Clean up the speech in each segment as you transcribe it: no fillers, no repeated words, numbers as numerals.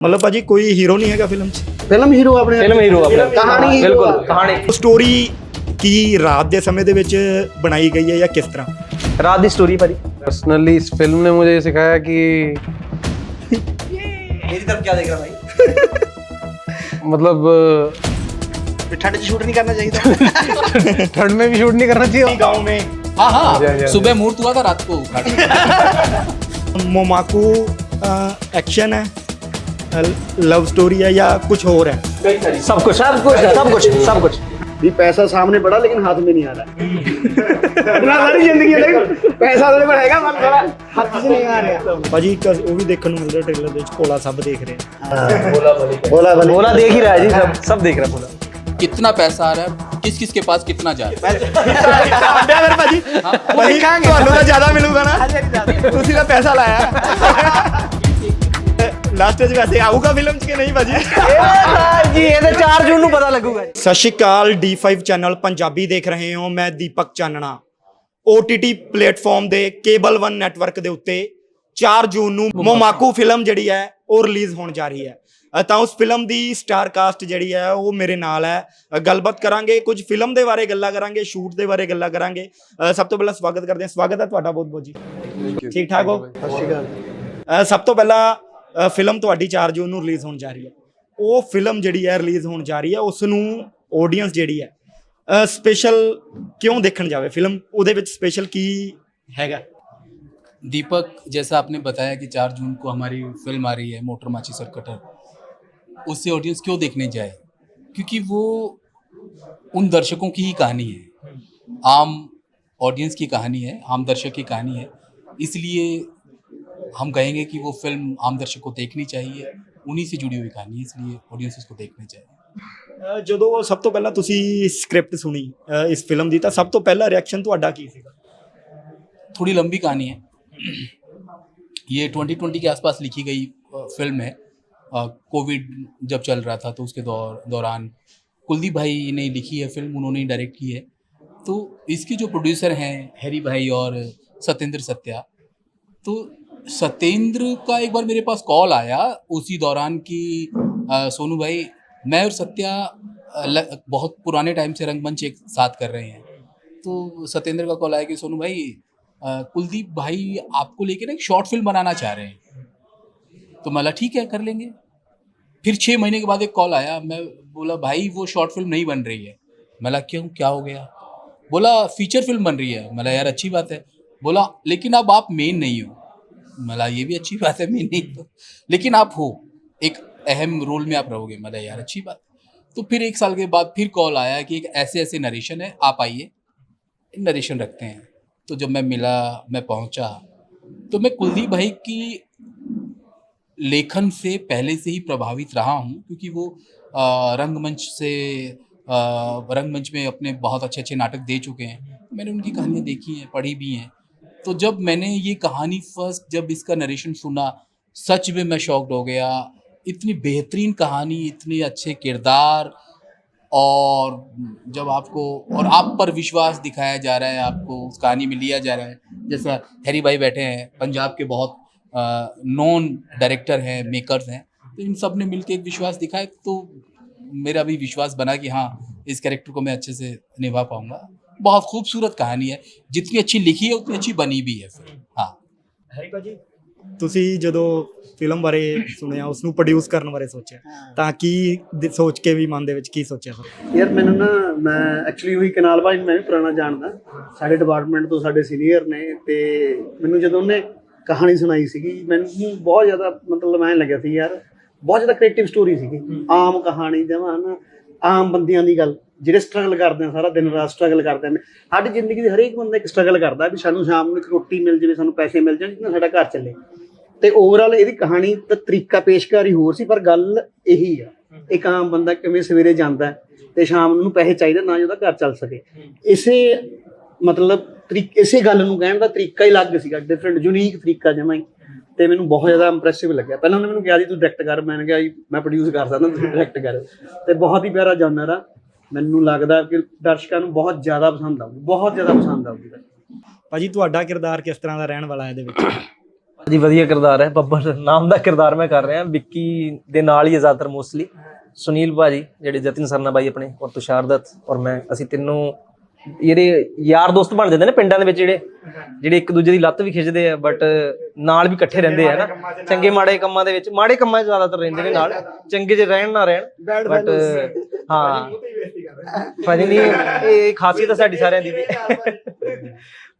मतलब भाजी कोई हीरो नहीं है फिल्म ਫਿਲਮ ਹੀਰੋ ਆਪਣੇ ਕਹਾਣੀ ਹੀਰੋ बिल्कुल कहानी स्टोरी की रात के समय दे विच बनाई गई है या किस तरह रात दी स्टोरी भाजी। पर्सनली इस फिल्म ने मुझे सिखाया कि मेरी तरफ क्या देख रहा भाई? मतलब ਠੰਡ 'ਚ ਸ਼ੂਟ ਨਹੀਂ ਕਰਨਾ ਚਾਹੀਦਾ ठंड में भी शूट नहीं करना चाहिए। गाँव में हाँ हाँ जी। सुबह मुहूर्त हुआ था रात को मोमाकू एक्शन है लव स्टोरी है या कुछ और है सब कुछ सब कुछ सब कुछ सब कुछ। ਵੀ ਪੈਸਾ ਸਾਹਮਣੇ ਬੜਾ ਲੇਕਿन हाथ में नहीं आ रहा अपना सारी जिंदगी है पैसा तो बढ़ेगा पर थोड़ा हाथ से नहीं आ रहा भाजी वो भी देखने को मिल रहा ट्रेलर ਦੇ ਵਿੱਚ ਕੋਲਾ ਸਭ ਦੇਖ ਰਹੇ हैं बोला भले बोला देख ही रहा है जी, सब देख रहा है बोला। कितना पैसा आ रहा है किस किस के पास कितना जा रहा ਫਿਰ ਭਾਜੀ ਭਾਜੀ ਤੁਹਾਨੂੰ ਤਾਂ ਜ਼ਿਆਦਾ ਮਿਲੂਗਾ ਨਾ ਤੁਸੀਂ ਤਾਂ ਪੈਸਾ ਲਾਇਆ ਲਾਸਟ ਵਿੱਚ ਵੈਸੇ ਆਊਗਾ ਫਿਲਮ 'ਚ ਕਿ ਨਹੀਂ ਭਾਜੀ जी ये तो 4 जून ਨੂੰ ਪਤਾ ਲੱਗੂਗਾ। ਸਤਿ ਸ਼੍ਰੀ ਅਕਾਲ D5 ਚੈਨਲ ਪੰਜਾਬੀ ਦੇਖ ਰਹੇ ਹੋ ਮੈਂ ਦੀਪਕ ਚਾਨਣਾ OTT ਪਲੇਟਫਾਰਮ ਦੇ ਕੇਬਲ 1 ਨੈਟਵਰਕ ਦੇ ਉੱਤੇ 4 ਜੂਨ ਨੂੰ ਮੋਮਾਕੂ ਫਿਲਮ ਜਿਹੜੀ ਹੈ ਉਹ ਰਿਲੀਜ਼ ਹੋਣ ਜਾ ਰਹੀ ਹੈ ਤਾਂ ਉਸ ਫਿਲਮ ਦੀ ਸਟਾਰ ਕਾਸਟ ਜਿਹੜੀ ਹੈ ਉਹ ਮੇਰੇ ਨਾਲ ਹੈ ਗੱਲਬਾਤ ਕਰਾਂਗੇ ਕੁਝ ਫਿਲਮ ਦੇ ਬਾਰੇ ਗੱਲਾਂ ਕਰਾਂਗੇ ਸ਼ੂਟ ਦੇ ਬਾਰੇ ਗੱਲਾਂ ਕਰਾਂਗੇ ਸਭ ਤੋਂ ਪਹਿਲਾਂ ਸਵਾਗਤ ਕਰਦੇ ਹਾਂ ਸਵਾਗਤ ਹੈ ਤੁਹਾਡਾ ਬਹੁਤ ਬਹੁਤ ਜੀ ਠੀਕ ਠਾਕ ਹੋ ਸਤਿ ਸ਼੍ਰੀ ਅਕਾਲ ਸਭ ਤੋਂ ਪਹਿਲਾਂ ਫਿਲਮ ਤੁਹਾਡੀ 4 ਜੂਨ ਨੂੰ ਰਿਲੀਜ਼ ਹੋਣ ਜਾ ਰਹੀ ਹੈ ਉਹ ਫਿਲਮ ਜਿਹੜੀ ਹੈ ਰਿਲੀਜ਼ ਹੋਣ ਜਾ ਰਹੀ ਹੈ ਉਸ ਨੂੰ ਆਡੀਅנס ਜਿਹੜੀ ਹੈ ਸਪੈਸ਼ਲ ਕਿਉਂ ਦੇਖਣ ਜਾਵੇ ਫਿਲਮ ਉਹਦੇ ਵਿੱਚ ਸਪੈਸ਼ਲ ਕੀ ਹੈਗਾ दीपक जैसा आपने बताया कि 4 जून को हमारी फिल्म आ रही है मोटर माची सर कटर उससे ऑडियंस क्यों देखने जाए क्योंकि वो उन दर्शकों की ही कहानी है आम ऑडियंस की कहानी है आम दर्शक की कहानी है इसलिए हम कहेंगे कि वो फिल्म आम दर्शक को देखनी चाहिए उन्हीं से जुड़ी हुई कहानी है इसलिए ऑडियंस उसको देखनी चाहिए ਜਦੋਂ ਸਭ ਤੋਂ ਪਹਿਲਾਂ ਤੁਸੀਂ ਸਕ੍ਰਿਪਟ ਸੁਣੀ ਇਸ ਫਿਲਮ ਦੀ ਤਾਂ ਸਭ ਤੋਂ ਪਹਿਲਾ ਰਿਐਕਸ਼ਨ ਤੁਹਾਡਾ ਕੀ ਸੀਗਾ थोड़ी लंबी कहानी है ये 2020 के आसपास लिखी गई फिल्म है कोविड जब चल रहा था तो उसके दौरान कुलदीप भाई ने लिखी है फिल्म उन्होंने डायरेक्ट की है तो इसके जो प्रोड्यूसर हैं हैरी भाई और सत्येंद्र सत्या तो सत्येंद्र का एक बार मेरे पास कॉल आया उसी दौरान कि सोनू भाई मैं और सत्या बहुत पुराने टाइम से रंगमंच एक साथ कर रहे हैं तो सत्येंद्र का कॉल आया कि सोनू भाई कुलदीप भाई आपको लेके ना एक शॉर्ट फिल्म बनाना चाह रहे हैं तो मैं ठीक है कर लेंगे फिर 6 महीने के बाद एक कॉल आया मैं बोला भाई वो शॉर्ट फिल्म नहीं बन रही है मैं क्यों क्या हो गया बोला फीचर फिल्म बन रही है मैं यार अच्छी बात है बोला लेकिन अब आप मेन नहीं हो मैं ये भी अच्छी बात है मेन नहीं तो लेकिन आप हो एक अहम रोल में आप रहोगे मैं यार अच्छी बात तो फिर 1 साल के बाद फिर कॉल आया कि एक ऐसे ऐसे नरेशन है आप आइए नरेशन रखते हैं तो जब मैं मिला मैं पहुंचा तो मैं कुलदीप भाई की लेखन से पहले से ही प्रभावित रहा हूं क्योंकि वो रंगमंच में अपने बहुत अच्छे अच्छे नाटक दे चुके हैं मैंने उनकी कहानियाँ देखी हैं पढ़ी भी हैं तो जब मैंने ये कहानी फर्स्ट जब इसका नरेशन सुना सच में मैं शॉक्ड हो गया इतनी बेहतरीन कहानी इतने अच्छे किरदार और जब आपको और आप पर विश्वास दिखाया जा रहा है आपको उस कहानी में लिया जा रहा है जैसा हैरी भाई बैठे हैं पंजाब के बहुत नॉन डायरेक्टर हैं मेकर्स हैं तो इन सब ने मिलकर एक विश्वास दिखाया तो मेरा भी विश्वास बना कि हाँ इस कैरेक्टर को मैं अच्छे से निभा पाऊँगा बहुत खूबसूरत कहानी है जितनी अच्छी लिखी है उतनी अच्छी बनी भी है फिर हाँ ਹੈਰੀ ਭਾਜੀ ਤੁਸੀਂ ਜਦੋਂ ਫਿਲਮ ਬਾਰੇ ਸੁਣਿਆ ਉਸ ਨੂੰ ਪ੍ਰੋਡਿਊਸ ਕਰਨ ਬਾਰੇ ਸੋਚਿਆ ਤਾਂ ਕੀ ਸੋਚ ਕੇ ਵੀ ਮਨ ਦੇ ਵਿੱਚ ਕੀ ਸੋਚਿਆ ਫਿਰ ਯਾਰ ਮੈਨੂੰ ਨਾ ਮੈਂ ਐਕਚੁਅਲੀ ਉਹੀ ਕਨਾਲ ਭਾਈ ਮੈਂ ਵੀ ਪੁਰਾਣਾ ਜਾਣਦਾ ਸਾਡੇ ਡਿਪਾਰਟਮੈਂਟ ਤੋਂ ਸਾਡੇ ਸੀਨੀਅਰ ਨੇ ਤੇ ਮੈਨੂੰ ਜਦੋਂ ਉਹਨੇ ਕਹਾਣੀ ਸੁਣਾਈ ਸੀਗੀ ਮੈਨੂੰ ਬਹੁਤ ਜ਼ਿਆਦਾ ਮਤਲਬ ਐਂ ਲੱਗਿਆ ਸੀ ਯਾਰ ਬਹੁਤ ਜ਼ਿਆਦਾ ਕ੍ਰੀਏਟਿਵ ਸਟੋਰੀ ਸੀਗੀ ਆਮ ਕਹਾਣੀ ਜਮਾਂ ਨਾ ਆਮ ਬੰਦਿਆਂ ਦੀ ਗੱਲ ਜਿਹੜੇ ਸਟਰਗਲ ਕਰਦੇ ਆ ਸਾਰਾ ਦਿਨ ਰਾਤ ਸਟਰਗਲ ਕਰਦੇ ਨੇ ਸਾਡੀ ਜ਼ਿੰਦਗੀ ਦੇ ਹਰੇਕ ਬੰਦਾ ਇੱਕ ਸਟਰਗਲ ਕਰਦਾ ਵੀ ਸਾਨੂੰ ਸ਼ਾਮ ਨੂੰ ਇੱਕ ਰੋਟੀ ਮਿਲ ਜਾਵੇ ਸਾਨੂੰ ਪੈਸੇ ਮਿਲ ਜਾਣ ਜਿੰਨਾ ਸਾਡਾ ਘਰ ਚੱਲੇ ਤੇ ਓਵਰਆਲ ਇਹਦੀ ਕਹਾਣੀ ਤਾਂ ਤਰੀਕਾ ਪੇਸ਼ਕਾਰੀ ਹੋਰ ਸੀ ਪਰ ਗੱਲ ਇਹੀ ਆ ਇੱਕ ਆਮ ਬੰਦਾ ਕਿਵੇਂ ਸਵੇਰੇ ਜਾਂਦਾ ਤੇ ਸ਼ਾਮ ਨੂੰ ਪੈਸੇ ਚਾਹੀਦੇ ਨਾ ਉਹਦਾ ਘਰ ਚੱਲ ਸਕੇ ਇਸੇ ਮਤਲਬ ਇਸੇ ਗੱਲ ਨੂੰ ਕਹਿਣ ਦਾ ਤਰੀਕਾ ਹੀ ਅਲੱਗ ਸੀਗਾ ਡਿਫਰੈਂਟ ਯੂਨੀਕ ਤਰੀਕਾ ਜਮਾਂ ਹੀ ਤੇ ਮੈਨੂੰ ਬਹੁਤ ਜ਼ਿਆਦਾ ਇੰਪ੍ਰੈਸਿਵ ਲੱਗਿਆ ਪਹਿਲਾਂ ਉਹਨੇ ਮੈਨੂੰ ਕਿਹਾ ਜੀ ਤੂੰ ਡਾਇਰੈਕਟ ਕਰ ਮੈਂ ਕਿਹਾ ਜੀ ਮੈਂ ਪ੍ਰੋਡਿਊਸ ਕਰ ਸਕਦਾ ਤੁਸੀਂ ਡਾਇਰੈਕਟ ਕਰ ਤੇ ਬਹੁਤ ਹੀ ਪਿਆਰਾ ਜਾਨਰ ਆ ਮੈਨੂੰ ਲੱਗਦਾ ਕਿ ਦਰਸ਼ਕਾਂ ਨੂੰ ਬਹੁਤ ਜ਼ਿਆਦਾ ਪਸੰਦ ਆਊਗੀ ਬਹੁਤ ਜ਼ਿਆਦਾ ਪਸੰਦ ਆਊਗੀ ਭਾਜੀ ਤੁਹਾਡਾ ਕਿਰਦਾਰ ਕਿਸ ਤਰ੍ਹਾਂ ਦਾ ਰਹਿਣ ਵਾਲਾ ਇਹਦੇ ਵਿੱਚ ਜੀ ਵਧੀਆ ਕਿਰਦਾਰ ਹੈ, ਬੱਬਰ ਨਾਮ ਦਾ ਕਿਰਦਾਰ ਮੈਂ ਕਰ ਰਿਹਾ। ਵਿੱਕੀ ਦੇ ਨਾਲ ਹੀ ਜ਼ਿਆਦਾਤਰ ਮੋਸਟਲੀ ਸੁਨੀਲ ਭਾਜੀ ਜਿਹੜੇ ਜਤਿਨ ਸਰਨਾ ਬਾਈ ਆਪਣੇ, ਔਰ ਤੁਸ਼ਾਰ ਦੱਤ ਔਰ ਮੈਂ, ਅਸੀਂ ਤਿੰਨੋਂ ਜਿਹੜੇ ਯਾਰ ਦੋਸਤ ਬਣ ਜਾਂਦੇ ਨੇ ਪਿੰਡਾਂ ਦੇ ਵਿੱਚ, ਜਿਹੜੇ ਇੱਕ ਦੂਜੇ ਦੀ ਲੱਤ ਵੀ ਖਿੱਚਦੇ ਆ ਬਟ ਨਾਲ ਵੀ ਇਕੱਠੇ ਰਹਿੰਦੇ ਆ ਨਾ। ਚੰਗੇ ਮਾੜੇ ਕੰਮਾਂ ਦੇ ਵਿੱਚ, ਮਾੜੇ ਕੰਮਾਂ 'ਚ ਜ਼ਿਆਦਾਤਰ ਰਹਿੰਦੇ ਨੇ ਨਾਲ, ਚੰਗੇ 'ਚ ਰਹਿਣ ਨਾ ਰਹਿਣ ਬਟ ਹਾਂ ਭਾਜੀ ਨਹੀਂ, ਇਹ ਖਾਸੀਅਤ ਸਾਡੀ ਸਾਰਿਆਂ ਦੀ।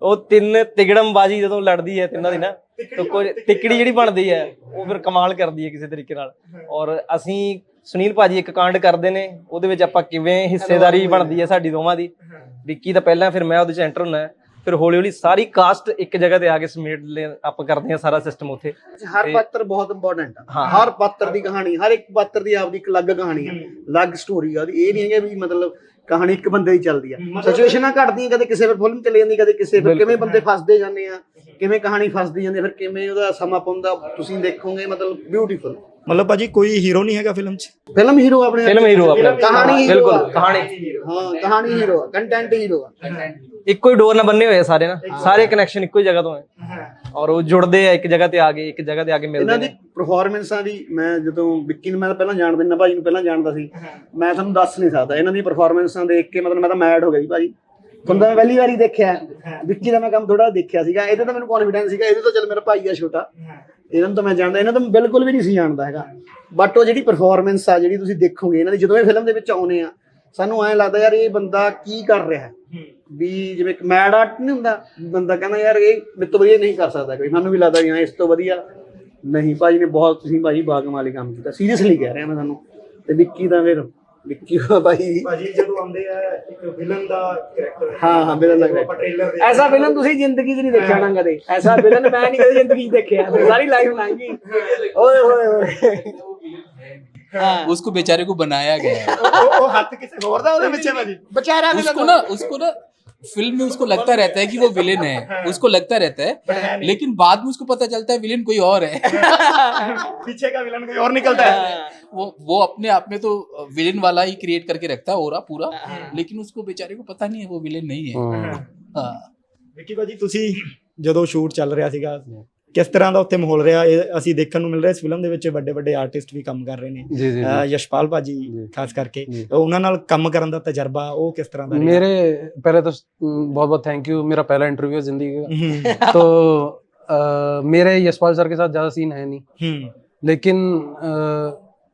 ਉਹ ਤਿੰਨ ਤਿਗੜਮ ਬਾਜੀ ਜਦੋਂ ਲੜਦੀ ਹੈ ਤਿੰਨਾਂ ਦੀ ਨਾ, ਤਾਂ ਕੋਈ ਤਿਕੜੀ ਜਿਹੜੀ ਬਣਦੀ ਹੈ ਉਹ ਫਿਰ ਕਮਾਲ ਕਰਦੀ ਹੈ ਕਿਸੇ ਤਰੀਕੇ ਨਾਲ। ਔਰ ਅਸੀਂ ਸੁਨੀਲ ਭਾਜੀ ਇੱਕ ਕਾਂਡ ਕਰਦੇ ਨੇ, ਉਹਦੇ ਵਿੱਚ ਆਪਾਂ ਕਿਵੇਂ ਹਿੱਸੇਦਾਰੀ ਬਣਦੀ ਹੈ ਸਾਡੀ ਦੋਵਾਂ ਦੀ। ਵਿੱਕੀ ਤਾਂ ਪਹਿਲਾਂ, ਫਿਰ ਮੈਂ ਉਹਦੇ 'ਚ ਐਂਟਰ ਹੁੰਦਾ, ਫਿਰ ਹੌਲੀ ਹੌਲੀ ਸਾਰੀ ਕਾਸਟ ਇੱਕ ਜਗ੍ਹਾ ਤੇ ਆ ਕੇ ਸਮੇਟ ਲੈ ਆਪਾਂ ਕਰਦੇ ਹਾਂ ਸਾਰਾ ਸਿਸਟਮ ਉੱਥੇ। ਹਰ ਪਾਤਰ ਬਹੁਤ ਇੰਪੋਰਟੈਂਟ ਆ, ਹਰ ਪਾਤਰ ਦੀ ਕਹਾਣੀ, ਹਰ ਇੱਕ ਪਾਤਰ ਦੀ ਆਪਦੀ ਇੱਕ ਅਲੱਗ ਕਹਾਣੀ ਆ, ਅਲੱਗ ਸਟੋਰੀ ਆ ਉਹਦੀ। ਇਹ ਨਹੀਂ ਹੈ ਵੀ ਮਤਲਬ ਕਹਾਣੀ ਇੱਕ ਬੰਦੇ ਦੀ ਚੱਲਦੀ ਆ, ਸਿਚੁਏਸ਼ਨਾਂ ਘਟਦੀਆਂ, ਕਦੇ ਕਿਸੇ ਪਰ ਫਿਲਮ ਚਲੀ ਜਾਂਦੀ, ਕਦੇ ਕਿਸੇ ਪਰ, ਕਿਵੇਂ ਬੰਦੇ ਫਸਦੇ ਜਾਂਦੇ ਆ, ਕਿਵੇਂ ਕਹਾਣੀ ਫਸਦੀ ਜਾਂਦੀ, ਫਿਰ ਕਿਵੇਂ ਉਹਦਾ ਸਮਾਂ ਪਾਉਂਦਾ, ਤੁਸੀਂ ਦੇਖੋਗੇ ਮਤਲਬ ਬਿਊਟੀਫੁਲ। ਮਤਲਬ ਭਾਜੀ ਕੋਈ ਹੀਰੋ ਨਹੀਂ ਹੈਗਾ ਫਿਲਮ 'ਚ? ਫਿਲਮ ਹੀਰੋ ਆਪਣੇ, ਫਿਲਮ ਹੀਰੋ ਆਪਣਾ, ਕਹਾਣੀ ਬਿਲਕੁਲ ਕਹਾਣੀ, ਹਾਂ ਕਹਾਣੀ ਹੀਰੋ, ਕੰਟੈਂਟ ਹੀਰੋ ਆ। ਇੱਕੋ ਹੀ ਡੋਰ ਨਾਲ ਬੰਨੇ ਹੋਏ ਆ ਸਾਰੇ ਨਾ, ਸਾਰੇ ਕਨੈਕਸ਼ਨ ਇੱਕੋ ਹੀ ਜਗ੍ਹਾ ਤੋਂ ਹੈ ਔਰ ਉਹ ਜੁੜਦੇ ਆ, ਇੱਕ ਜਗ੍ਹਾ ਤੇ ਆ ਕੇ, ਇੱਕ ਜਗ੍ਹਾ ਤੇ ਆ ਕੇ ਮਿਲਦੇ ਇਹਨਾਂ ਨੇ। ਦੀ ਪਰਫਾਰਮੈਂਸਾਂ ਦੀ, ਮੈਂ ਜਦੋਂ ਵਿੱਕੀ ਨੂੰ ਮੈਂ ਤਾਂ ਪਹਿਲਾਂ ਜਾਣਦਾ, ਨਾ ਭਾਜੀ ਨੂੰ ਪਹਿਲਾਂ ਜਾਣਦਾ ਸੀ, ਮੈਂ ਤੁਹਾਨੂੰ ਦੱਸ ਨਹੀਂ ਸਕਦਾ ਇਹਨਾਂ ਦੀ ਪਰਫਾਰਮੈਂਸਾਂ ਦੇਖ ਕੇ, ਮਤਲਬ ਮੈਂ ਤਾਂ ਮੈਡ ਹੋ ਗਿਆ ਜੀ ਭਾਜੀ। ਤੁਹਾਨੂੰ ਤਾਂ ਮੈਂ ਪਹਿਲੀ ਵਾਰੀ ਦੇਖਿਆ, ਵਿੱਕੀ ਦਾ ਮੈਂ ਕੰਮ ਥੋੜਾ ਦੇਖਿਆ ਸੀਗਾ, ਇਹਦੇ ਤਾਂ ਮੈਨੂੰ ਕੌਨਫੀਡੈਂਸ ਸੀਗਾ, ਇਹਦੇ ਤੋਂ ਚੱਲ ਮੇਰਾ ਭਾਈ ਆ ਛੋਟਾ, ਇਹਨਾਂ ਨੂੰ ਤਾਂ ਮੈਂ ਜਾਣਦਾ, ਇਹਨਾਂ ਤੋਂ ਬਿਲਕੁਲ ਵੀ ਨਹੀਂ ਸੀ ਜਾਣਦਾ ਹੈਗਾ। ਬਟ ਉਹ ਜਿਹੜੀ ਪਰਫਾਰਮੈਂਸ ਆ ਜਿਹੜੀ ਤੁਸੀਂ ਦੇਖੋਗੇ ਇਹਨਾਂ ਦੀ, ਜਦੋਂ ਇਹ ਫਿਲਮ ਦੇ ਵਿੱਚ ਆਉਨੇ ਆ, ਸਾਨੂੰ ਐਂ ਲੱਗਦਾ ਯਾਰ ਇਹ ਬੰਦਾ ਕੀ ਕਰ ਰਿਹਾ ਹੈ, ਵੀ ਜਿਵੇਂ ਇੱਕ ਮੈਡ ਆਰਟ ਨਹੀਂ ਹੁੰਦਾ, ਬੰਦਾ ਕਹਿੰਦਾ ਯਾਰ ਇਹ ਮੇਰੇ ਤੋਂ ਵਧੀਆ ਨਹੀਂ ਕਰ ਸਕਦਾ ਕੋਈ, ਸਾਨੂੰ ਵੀ ਲੱਗਦਾ ਵੀ ਹਾਂ ਇਸ ਤੋਂ ਵਧੀਆ ਨਹੀਂ। ਭਾਜੀ ਨੇ ਬਹੁਤ, ਤੁਸੀਂ ਭਾਜੀ ਬਾਗਮਾਲੀ ਕੰਮ ਕੀਤਾ, ਸੀਰੀਅਸਲੀ ਕਹਿ ਰਿਹਾ ਮੈਂ ਤੁਹਾਨੂੰ। ਤੇ ਵਿੱਕੀ ਦਾ ਫਿਰ ਵਿੱਕੀ ਭਾਈ ਜਦੋਂ ਆਉਂਦੇ ਆ ਇੱਕ ਵਿਲਨ ਦਾ ਕੈਰੈਕਟਰ, ਹਾਂ ਵਿਲਨ ਲੱਗ ਰਿਹਾ। ਐਸਾ ਵਿਲਨ ਤੁਸੀਂ ਜ਼ਿੰਦਗੀ 'ਚ ਨਹੀਂ ਦੇਖਿਆ ਨਾ ਕਦੇ, ਐਸਾ ਵਿਲਨ ਮੈਂ ਨਹੀਂ ਕਦੇ ਜ਼ਿੰਦਗੀ 'ਚ ਦੇਖਿਆ, ਸਾਰੀ ਲਾਈਫ ਲੰਘ ਗਈ। ਓਏ ਹੋਏ ਹੋਏ, उसको बेचारे को बनाया गया है। ਉਹ ਹੱਥ ਕਿਸੇ ਹੋਰ ਦਾ ਉਹਦੇ ਪਿੱਛੇ ਭਾਜੀ बेचारा उसको ना फिल्म में उसको लगता रहता है कि वो विलेन है, उसको लगता रहता है, लेकिन बाद में उसको पता चलता है विलेन कोई और है। पीछे का विलन कोई और निकलता है। वो अपने आप में तो विलेन वाला ही क्रिएट करके रखता है ओरा पूरा, लेकिन उसको बेचारे को पता नहीं है वो विलेन नहीं है। हाँ। ਵਿੱਕੀ ਭਾਜੀ ਤੁਸੀਂ ਜਦੋਂ ਸ਼ੂਟ ਚੱਲ ਰਿਹਾ ਸੀਗਾ, ਕਿਸ ਤਰ੍ਹਾਂ ਦਾ ਉੱਥੇ ਮਾਹੌਲ ਰਿਹਾ? ਇਹ ਅਸੀਂ ਦੇਖਣ ਨੂੰ ਮਿਲ ਰਿਹਾ ਇਸ ਫਿਲਮ ਦੇ ਵਿੱਚ ਵੱਡੇ ਵੱਡੇ ਆਰਟਿਸਟ ਵੀ ਕੰਮ ਕਰ ਰਹੇ ਨੇ, जी जी जी। ਯਸ਼ਪਾਲ ਭਾਜੀ ਖਾਸ ਕਰਕੇ, ਉਹਨਾਂ ਨਾਲ ਕੰਮ ਕਰਨ ਦਾ ਤਜਰਬਾ ਉਹ ਕਿਸ ਤਰ੍ਹਾਂ ਦਾ ਰਿਹਾ? मेरे पहले तो बहुत बहुत थैंक यू, मेरा पहला इंटरव्यू है जिंदगी का। तो मेरे यशपाल सर के साथ ज्यादा सीन है नहीं, लेकिन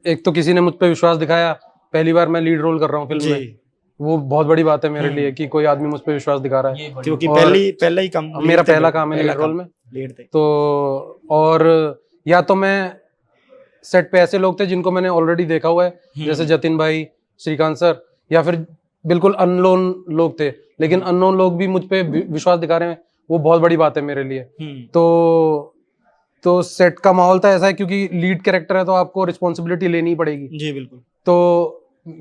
एक तो किसी ने मुझ पर विश्वास दिखाया, पहली बार मैं लीड रोल कर रहा हूँ फिल्म में, वो बहुत बड़ी बात है मेरे लिए कि कोई आदमी मुझ पर विश्वास दिखा रहा है, क्योंकि और पहला ही काम मेरा पहला काम है लीड रोल में। लीड थे तो और या तो मैं सेट पे ऐसे लोग थे जिनको मैंने ऑलरेडी देखा हुआ है, जैसे जतिन भाई, श्रीकांत सर, या फिर बिल्कुल अननोन लोग थे, लेकिन अननोन लोग भी मुझ पे विश्वास दिखा रहे हैं, वो बहुत बड़ी बात है मेरे लिए। तो सेट का माहौल था ऐसा है, क्योंकि लीड कैरेक्टर है तो आपको रिस्पॉन्सिबिलिटी लेनी पड़ेगी। जी बिल्कुल। तो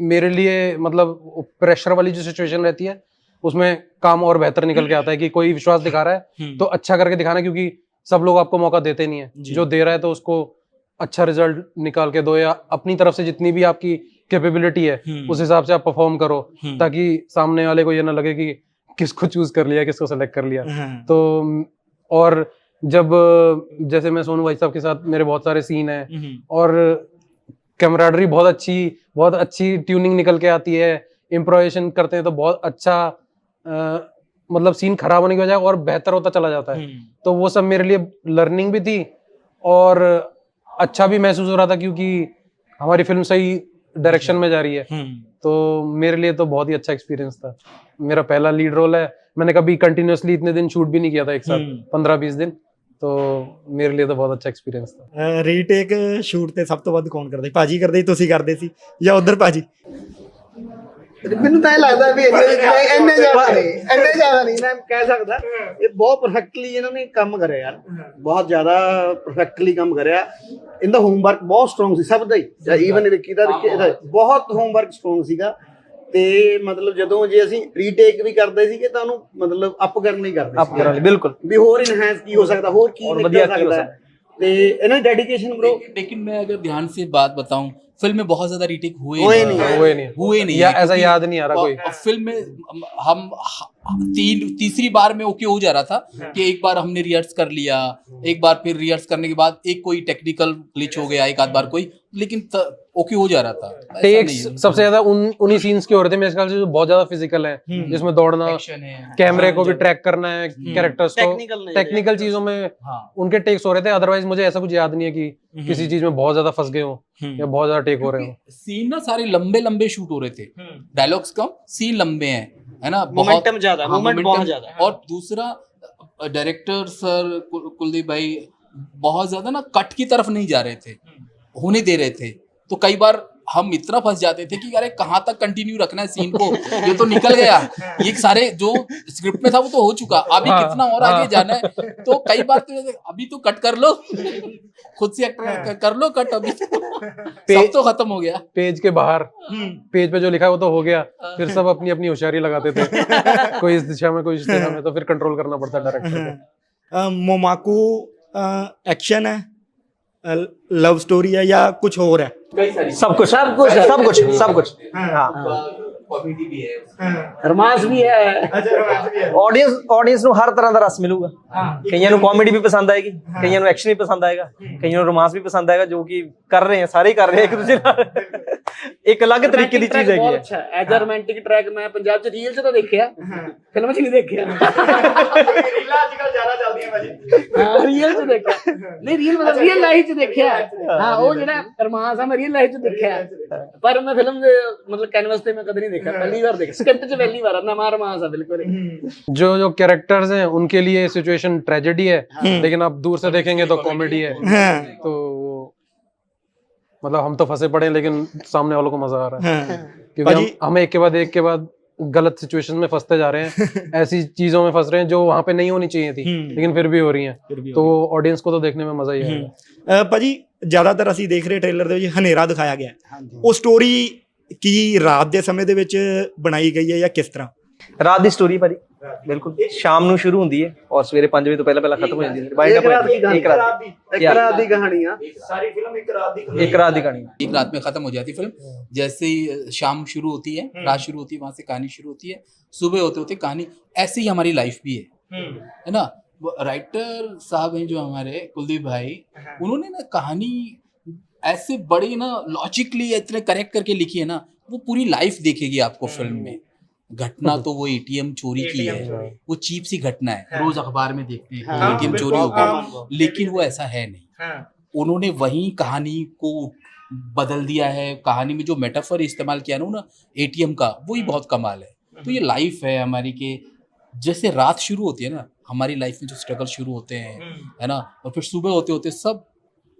मेरे लिए मतलब प्रेशर वाली जो सिचुएशन रहती है उसमें काम और बेहतर निकल के आता है कि कोई विश्वास दिखा रहा है तो अच्छा करके दिखाना, क्योंकि सब लोग आपको मौका देते नहीं है। जो दे रहा है तो उसको अच्छा रिजल्ट निकाल के दो, या अपनी तरफ से जितनी भी आपकी कैपेबिलिटी है उस हिसाब से आप परफॉर्म करो, ताकि सामने वाले को ये ना लगे कि किसको चूज कर लिया, किसको सेलेक्ट कर लिया। तो और जब जैसे मैं सोनू भाई साहब के साथ मेरे बहुत सारे सीन हैं और कैमराडरी बहुत अच्छी ट्यूनिंग निकल के आती है, इम्प्रोवाइजेशन करते हैं तो बहुत अच्छा मतलब सीन खराब होने की बजाय और बेहतर होता चला जाता है। तो वो सब मेरे लिए लर्निंग भी थी और अच्छा भी महसूस हो रहा था, क्योंकि हमारी फिल्म सही डायरेक्शन में जा रही है। तो मेरे लिए तो बहुत ही अच्छा एक्सपीरियंस था। मेरा पहला लीड रोल है, मैंने कभी कंटिन्यूअसली इतने दिन शूट भी नहीं किया था एक साथ, 15-20 दिन। तो मेरे लिए तो बहुत अच्छा एक्सपੀਰੀਅੰਸ था। ਰੀਟੇਕ ਸ਼ੂਟ ਤੇ ਸਭ ਤੋਂ ਵੱਧ ਕੌਣ ਕਰਦੇ? ਭਾਜੀ ਕਰਦੇ ਸੀ, ਤੁਸੀਂ ਕਰਦੇ ਸੀ, ਜਾਂ ਉਧਰ ਭਾਜੀ? ਮੈਨੂੰ ਤਾਂ ਇਹ ਲੱਗਦਾ ਵੀ ਇੰਨੇ ਜ਼ਿਆਦਾ ਨਹੀਂ ਮੈਂ ਕਹਿ ਸਕਦਾ। ਇਹ ਬਹੁਤ ਪਰਫੈਕਟਲੀ ਇਹਨਾਂ ਨੇ ਕੰਮ ਕਰਿਆ ਯਾਰ, ਬਹੁਤ ਜ਼ਿਆਦਾ ਪਰਫੈਕਟਲੀ ਕੰਮ ਕਰਿਆ। ਇਹਦਾ ਹੋਮਵਰਕ ਬਹੁਤ ਸਟਰੋਂਗ ਸੀ ਸਭ ਦਾ ਹੀ, ਈਵਨ ਵਿੱਕੀ ਦਾ ਬਹੁਤ ਹੋਮਵਰਕ ਸਟਰੋਂਗ ਸੀਗਾ। ਤੇ ਮਤਲਬ ਜਦੋਂ ਜੇ ਅਸੀਂ ਰੀਟੇਕ ਵੀ ਕਰਦੇ ਸੀਗੇ ਤਾਂ ਉਹਨੂੰ ਮਤਲਬ ਅਪ ਕਰਨ ਲਈ ਕਰਦੇ ਸੀ, ਬਿਲकुल ਵੀ ਹੋਰ ਇਨਹੈਂਸ ਕੀ ਹੋ ਸਕਦਾ, ਹੋਰ ਕੀ ਨਿਕਲ ਸਕਦਾ। ਤੇ ਇਹਨਾਂ ਦੀ ਡੈਡੀਕੇਸ਼ਨ ब्रो। लेकिन मैं अगर ध्यान से बात बताऊं, फिल्म में बहुत ज्यादा रीटेक हुए नहीं, या ऐसा याद नहीं आ रहा कोई। फिल्म में तीसरी बार में ओके हो जा रहा था कि एक बार हमने रिहर्स कर लिया, एक बार फिर रिहर्स करने के बाद एक कोई टेक्निकल ग्लिच हो गया, एक आध बार कोई, लेकिन ओके हो जा रहा था। ऐसा टेक्स नहीं है। सबसे ज्यादा उन्हीं सीन्स के हो रहे थे मेरे ख्याल से, जो बहुत ज्यादा फिजिकल है, जिसमें दौड़ना, एक्शन है। कैमरे को भी ट्रैक करना है, कैरेक्टर्स को, Technical नहीं है। टेक्निकल चीजों में हाँ। उनके टेक्स हो रहे थे। अदरवाइज मुझे ऐसा कुछ याद नहीं है कि किसी चीज में बहुत ज्यादा फंस गए हो या बहुत ज्यादा टेक हो रहे हो। सीन ना सारे लंबे लंबे शूट हो रहे थे, डायलॉग्स कम, सीन लंबे हैं, है ना, Momentum ज्यादा, हाँ, movement momentum। बहुत ज्यादा है। और दूसरा डायरेक्टर सर कुलदीप भाई बहुत ज्यादा ना कट की तरफ नहीं जा रहे थे, होने दे रहे थे। तो कई बार हम इतना फंस जाते थे कि अरे कहाँ तक कंटिन्यू रखना है सीन को, ये तो निकल गया, ये सारे जो स्क्रिप्ट में था वो तो हो चुका, अभी कितना और आगे जाना है। तो कई बार तो अभी तो कट कर लो, खुद से एक्टर कर लो कट, अभी सब तो खत्म हो गया। पेज के बाहर, पेज पे जो लिखा है वो तो हो गया, फिर सब अपनी अपनी होशियारी लगाते थे, कोई इस दिशा में कोई इस दिशा में, तो फिर कंट्रोल करना पड़ता है डायरेक्टर को। मोमाकू एक्शन है, लव स्टोरी है या कुछ और है? सब कुछ सब कुछ सब कुछ सब कुछ। हाँ, कॉमेडी भी है, रोमांस भी है। ਆਡੀਅנס ਨੂੰ ਹਰ ਤਰ੍ਹਾਂ ਦਾ ਰਸ ਮਿਲੂਗਾ। ਕਈਆਂ ਨੂੰ ਕਾਮੇਡੀ ਵੀ ਪਸੰਦ ਆਏਗੀ, ਕਈਆਂ ਨੂੰ ਐਕਸ਼ਨ ਵੀ ਪਸੰਦ ਆਏਗਾ, ਕਈਆਂ ਨੂੰ ਰੋਮਾਂਸ ਵੀ ਪਸੰਦ ਆਏਗਾ, ਜੋ ਕਿ ਕਰ ਰਹੇ हैं ਸਾਰੇ ਕਰ ਰਹੇ हैं एक दूसरे ਨਾਲ। ਇੱਕ ਅਲੱਗ ਤਰੀਕੇ ਦੀ ਚੀਜ਼ ਹੈਗੀ ਹੈ। ਅੱਛਾ ਐਜ਼ ਅ ਰੋਮਾਂਟਿਕ ਟਰੈਕ ਮੈਂ ਪੰਜਾਬ ਚ ਰੀਲ ਚ ਤਾਂ ਦੇਖਿਆ, ਫਿਲਮ ਚ ਨਹੀਂ ਦੇਖਿਆ। ਰੀਲਾਂ ਅੱਜਕੱਲ ਜ਼ਿਆਦਾ ਚੱਲਦੀਆਂ ਭਾਜੀ। ਹਾਂ ਰੀਲ ਚ ਦੇਖਿਆ, ਨਹੀਂ ਰੀਲ ਮਤਲਬ ਰੀਅਲ ਲਾਈਫ ਚ ਦੇਖਿਆ। ਹਾਂ ਉਹ ਜਿਹੜਾ ਰੋਮਾਂਸ ਆ ਮੈਂ ਰੀਅਲ ਲਾਈਫ ਚ ਦੇਖਿਆ, ਪਰ ਮੈਂ ਫਿਲਮ ਦੇ ਮਤਲਬ ਕੈਨਵਸ ਤੇ ਮੈਂ ਕਦੇ ਨਹੀਂ ਦੇਖਿਆ, ਪਹਿਲੀ ਵਾਰ ਦੇਖਿਆ ਸਕ੍ਰਿਪਟ ਚ, ਪਹਿਲੀ ਵਾਰ ਨਵਾਂ ਰੋਮਾਂਸ ਆ ਬਿਲकुल। जो जो कैरेक्टर्स हैं उनके लिए सिचुएशन ट्रेजेडी है, लेकिन आप दूर से देखेंगे तो कॉमेडी है। तो मतलब हम तो फंसे पड़े हैं, लेकिन सामने वालों को मजा आ रहा है, क्योंकि हम एक के बाद गलत सिचुएशन में फंसते जा रहे हैं, ऐसी चीजों में फंस रहे हैं जो वहां पे नहीं होनी चाहिए थी, लेकिन फिर भी हो रही हैं, तो ऑडियंस को तो देखने में मजा ही आएगा। ਭਾਜੀ ਜ਼ਿਆਦਾਤਰ ਅਸੀਂ ਦੇਖ ਰਹੇ ਟ੍ਰੇਲਰ ਦੇ ਵਿੱਚ ਹਨੇਰਾ ਦਿਖਾਇਆ ਗਿਆ ਹੈ। ਉਹ ਸਟੋਰੀ ਕੀ ਰਾਤ ਦੇ ਸਮੇਂ ਦੇ ਵਿੱਚ ਬਣਾਈ ਗਈ ਹੈ ਜਾਂ ਕਿਸ ਤਰ੍ਹਾਂ? ਰਾਤ ਦੀ ਸਟੋਰੀ ਭਾਜੀ ਬਿਲਕੁਲ ਸ਼ਾਮ ਨੂੰ ਸ਼ੁਰੂ ਹੁੰਦੀ ਹੈ ਔਰ ਸਵੇਰੇ 5 ਵਜੇ ਤੋਂ ਪਹਿਲਾਂ ਪਹਿਲਾਂ ਖਤਮ ਹੋ ਜਾਂਦੀ ਹੈ। ਇੱਕ ਰਾਤ ਦੀ ਕਹਾਣੀ ਆ, ਸਾਰੀ ਫਿਲਮ ਇੱਕ ਰਾਤ ਦੀ एक रात की कहानी। एक रात में खत्म हो जाती फिल्म। जैसे ही शाम शुरू होती है, रात शुरू होती है, वहां से कहानी शुरू होती है, सुबह होते होते कहानी। ऐसे ही हमारी लाइफ भी है ना। राइटर साहब हैं जो हमारे कुलदीप भाई, उन्होंने ना कहानी ऐसे बड़ी ना लॉजिकली इतने करेक्ट करके लिखी है ना, वो पूरी लाइफ देखेगी आपको फिल्म में। घटना तो वो एटीएम चोरी की है, वो चीप सी घटना है, रोज अखबार में देखते हैं एटीएम चोरी हो गया, लेकिन वो ऐसा है नहीं। उन्होंने वही कहानी को बदल दिया है। कहानी में जो मेटाफर इस्तेमाल किया ना एटीएम का, वही बहुत कमाल है। तो ये लाइफ है हमारी के, जैसे रात शुरू होती है ना हमारी लाइफ में, जो स्ट्रगल शुरू होते हैं है ना, और फिर सुबह होते होते सब